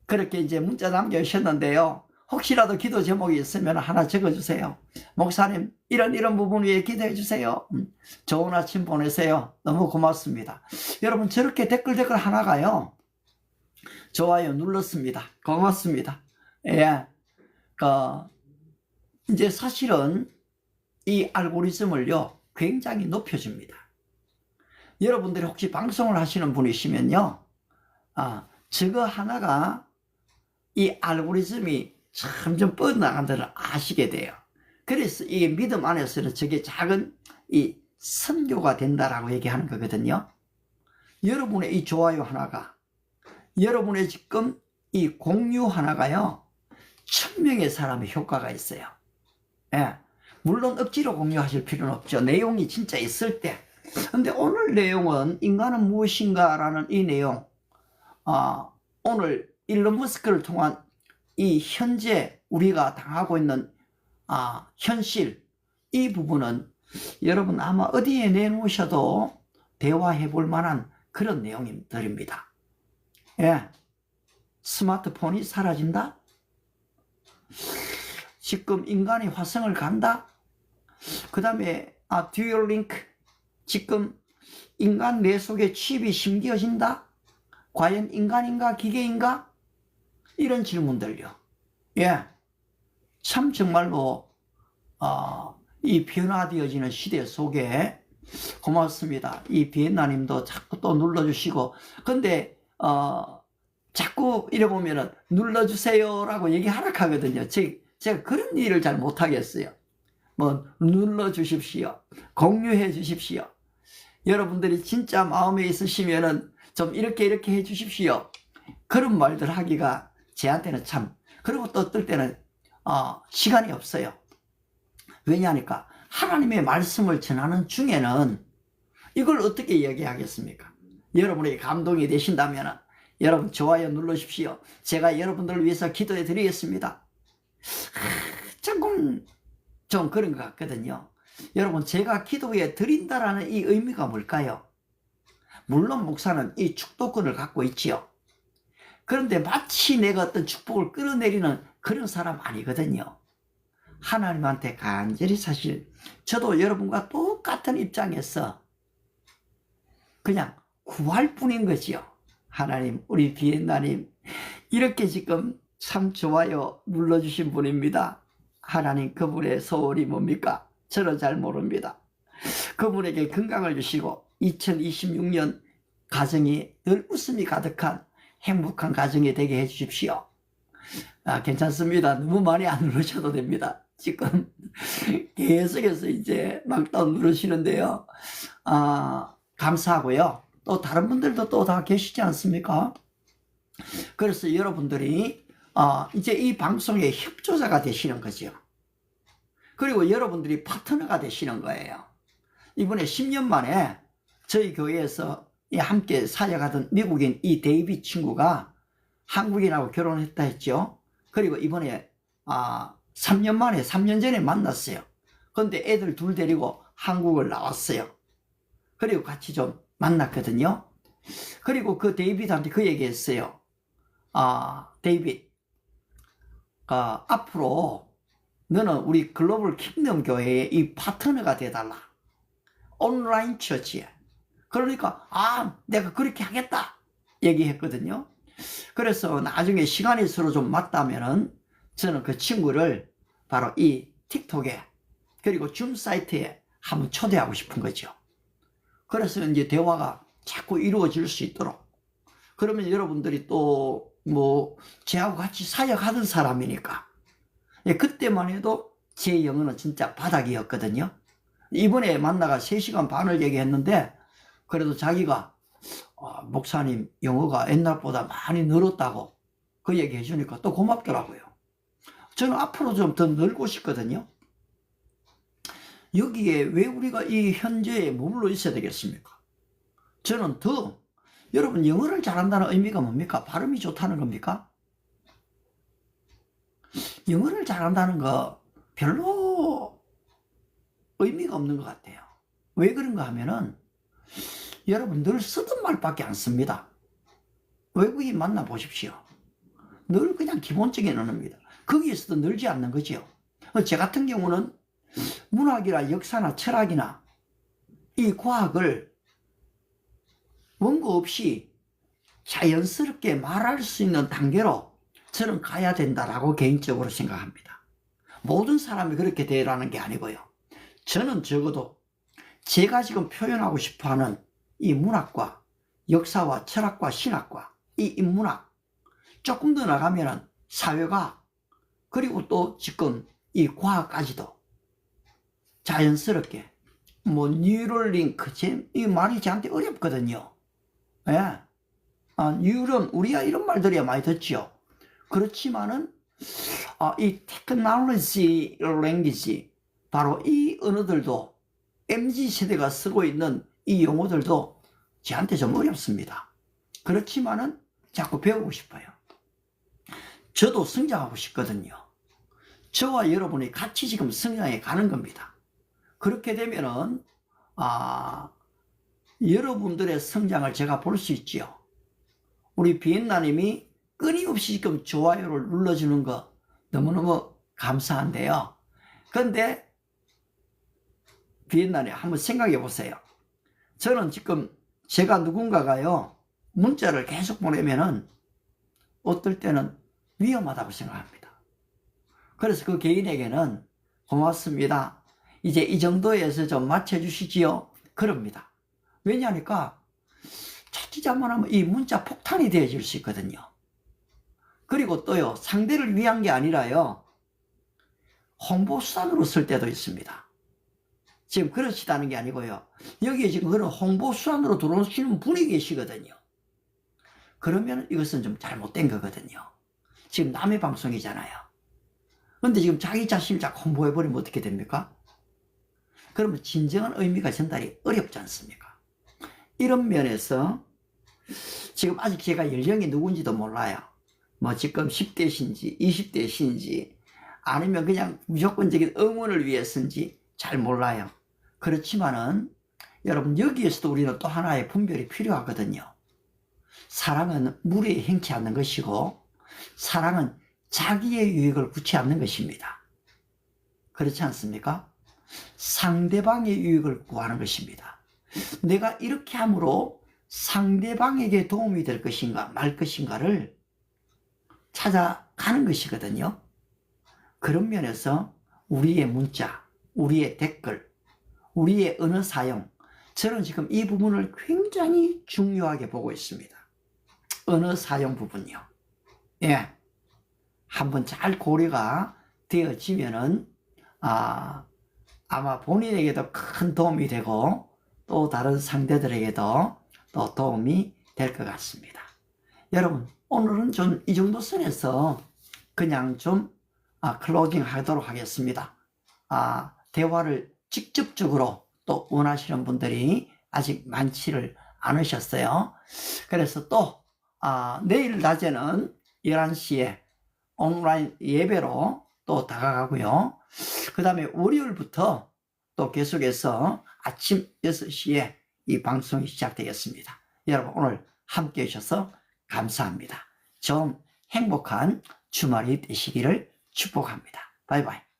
그렇게 이제 문자 남겨주셨는데요. 혹시라도 기도 제목이 있으면 하나 적어주세요. 목사님, 이런 부분 위에 기도해 주세요. 좋은 아침 보내세요. 너무 고맙습니다. 여러분, 저렇게 댓글 하나가요. 좋아요 눌렀습니다. 고맙습니다. 예. 이제 사실은 이 알고리즘을요, 굉장히 높여줍니다. 여러분들이 혹시 방송을 하시는 분이시면요, 저거 하나가 이 알고리즘이 점점 뻗어나간다는 걸 아시게 돼요. 그래서 이게 믿음 안에서는 저게 작은 이 선교가 된다라고 얘기하는 거거든요. 여러분의 이 좋아요 하나가, 여러분의 지금 이 공유 하나가요, 1000명의 사람의 효과가 있어요. 예. 물론 억지로 공유하실 필요는 없죠. 내용이 진짜 있을 때. 근데 오늘 내용은 인간은 무엇인가라는 이 내용, 오늘 일론 머스크를 통한 이 현재 우리가 당하고 있는 현실, 이 부분은 여러분 아마 어디에 내놓으셔도 대화해 볼 만한 그런 내용들입니다. 예. 스마트폰이 사라진다? 지금 인간이 화성을 간다? 그 다음에 듀얼링크, 지금 인간 뇌 속에 칩이 심겨진다? 과연 인간인가 기계인가? 이런 질문들요. 예, 참 정말로 이 변화되어지는 시대 속에 고맙습니다. 이 비엔나님도 자꾸 또 눌러주시고, 근데 자꾸 이래 보면은 눌러주세요라고 얘기하라 하거든요. 제가 그런 일을 잘 못하겠어요. 뭐 눌러주십시오, 공유해 주십시오. 여러분들이 진짜 마음에 있으시면은 좀 이렇게 해 주십시오. 그런 말들 하기가 저한테는 참, 그리고 또 어떨 때는 시간이 없어요. 왜냐하니까 하나님의 말씀을 전하는 중에는 이걸 어떻게 이야기하겠습니까? 여러분에게 감동이 되신다면 여러분 좋아요 눌러주십시오. 제가 여러분들을 위해서 기도해 드리겠습니다. 조금 좀 그런 것 같거든요. 여러분, 제가 기도해 드린다라는 이 의미가 뭘까요? 물론 목사는 이 축도권을 갖고 있지요. 그런데 마치 내가 어떤 축복을 끌어내리는 그런 사람 아니거든요. 하나님한테 간절히 사실 저도 여러분과 똑같은 입장에서 그냥 구할 뿐인 거지요. 하나님, 우리 비엔나님 이렇게 지금 참 좋아요 눌러주신 분입니다. 하나님, 그분의 소원이 뭡니까? 저는 잘 모릅니다. 그분에게 건강을 주시고 2026년 가정이 늘 웃음이 가득한 행복한 가정이 되게 해주십시오. 괜찮습니다. 너무 많이 안 누르셔도 됩니다. 지금 계속해서 이제 막 또 누르시는데요. 감사하고요. 또 다른 분들도 또 다 계시지 않습니까? 그래서 여러분들이 이제 이 방송의 협조자가 되시는 거죠. 그리고 여러분들이 파트너가 되시는 거예요. 이번에 10년 만에 저희 교회에서 함께 사역하던 미국인 이 데이비 친구가 한국인하고 결혼했다 했죠. 그리고 이번에 3년 만에 3년 전에 만났어요. 근데 애들 둘 데리고 한국을 나왔어요. 그리고 같이 좀 만났거든요. 그리고 그 데이비드한테 그 얘기했어요. 데이비드, 앞으로 너는 우리 글로벌 킹덤 교회의 이 파트너가 돼달라. 온라인 처치에. 그러니까 내가 그렇게 하겠다 얘기했거든요. 그래서 나중에 시간이 서로 좀 맞다면은 저는 그 친구를 바로 이 틱톡에 그리고 줌 사이트에 한번 초대하고 싶은 거죠. 그래서 이제 대화가 자꾸 이루어질 수 있도록. 그러면 여러분들이 또 저하고 같이 사역하던 사람이니까. 그때만 해도 제 영어는 진짜 바닥이었거든요. 이번에 만나가 3시간 반을 얘기했는데 그래도 자기가 목사님 영어가 옛날보다 많이 늘었다고 그 얘기 해주니까 또 고맙더라고요. 저는 앞으로 좀 더 늘고 싶거든요. 여기에 왜 우리가 이 현재에 머물러 있어야 되겠습니까? 저는 여러분 영어를 잘한다는 의미가 뭡니까? 발음이 좋다는 겁니까? 영어를 잘한다는 거 별로 의미가 없는 것 같아요. 왜 그런가 하면은 여러분 늘 쓰던 말밖에 안 씁니다. 외국인 만나 보십시오. 늘 그냥 기본적인 언어입니다. 거기에서도 늘지 않는 거죠. 제 같은 경우는 문학이나 역사나 철학이나 이 과학을 원고 없이 자연스럽게 말할 수 있는 단계로 저는 가야 된다라고 개인적으로 생각합니다. 모든 사람이 그렇게 되라는 게 아니고요. 저는 적어도 제가 지금 표현하고 싶어하는 이 문학과 역사와 철학과 신학과 이 인문학 조금 더 나가면은 사회과학 그리고 또 지금 이 과학까지도 자연스럽게 뉴럴링크 이 말이 저한테 어렵거든요. 예. 뉴런 우리가 이런 말들이야 많이 듣죠. 그렇지만은 이 테크놀로지 랭귀지 바로 이 언어들도 MZ세대가 쓰고 있는 이 용어들도 저한테 좀 어렵습니다. 그렇지만은 자꾸 배우고 싶어요. 저도 성장하고 싶거든요. 저와 여러분이 같이 지금 성장해 가는 겁니다. 그렇게 되면은 여러분들의 성장을 제가 볼 수 있지요. 우리 비엔나님이 끊임없이 지금 좋아요를 눌러주는 거 너무너무 감사한데요. 그런데 비엔나님 한번 생각해 보세요. 저는 지금 제가 누군가가요 문자를 계속 보내면은 어떨 때는 위험하다고 생각합니다. 그래서 그 개인에게는 고맙습니다. 이제 이 정도에서 좀 맞춰주시지요. 그럽니다. 왜냐하니까 자칫 잘못하면 이 문자 폭탄이 되어질 수 있거든요. 그리고 또요 상대를 위한 게 아니라요 홍보수단으로 쓸 때도 있습니다. 지금 그러시다는 게 아니고요. 여기에 지금 그런 홍보수단으로 들어오시는 분이 계시거든요. 그러면 이것은 좀 잘못된 거거든요. 지금 남의 방송이잖아요. 근데 지금 자기 자신을 자꾸 홍보해버리면 어떻게 됩니까? 그러면 진정한 의미가 전달이 어렵지 않습니까? 이런 면에서 지금 아직 제가 연령이 누군지도 몰라요. 지금 10대신지 20대신지 아니면 그냥 무조건적인 응원을 위해서인지 잘 몰라요. 그렇지만은 여러분 여기에서도 우리는 또 하나의 분별이 필요하거든요. 사랑은 무리에 행치 않는 것이고 사랑은 자기의 유익을 구치 않는 것입니다. 그렇지 않습니까? 상대방의 유익을 구하는 것입니다. 내가 이렇게 함으로 상대방에게 도움이 될 것인가 말 것인가를 찾아가는 것이거든요. 그런 면에서 우리의 문자, 우리의 댓글, 우리의 언어 사용, 저는 지금 이 부분을 굉장히 중요하게 보고 있습니다. 언어 사용 부분요. 예. 한번 잘 고려가 되어지면은, 아마 본인에게도 큰 도움이 되고, 또 다른 상대들에게도 또 도움이 될 것 같습니다. 여러분, 오늘은 좀 이 정도 선에서 그냥 좀 클로징 하도록 하겠습니다. 대화를 직접적으로 또 원하시는 분들이 아직 많지를 않으셨어요. 그래서 또 내일 낮에는 11시에 온라인 예배로 또 다가가고요. 그 다음에 월요일부터 또 계속해서 아침 6시에 이 방송이 시작되겠습니다. 여러분 오늘 함께 해주셔서 감사합니다. 좀 행복한 주말이 되시기를 축복합니다. 바이바이.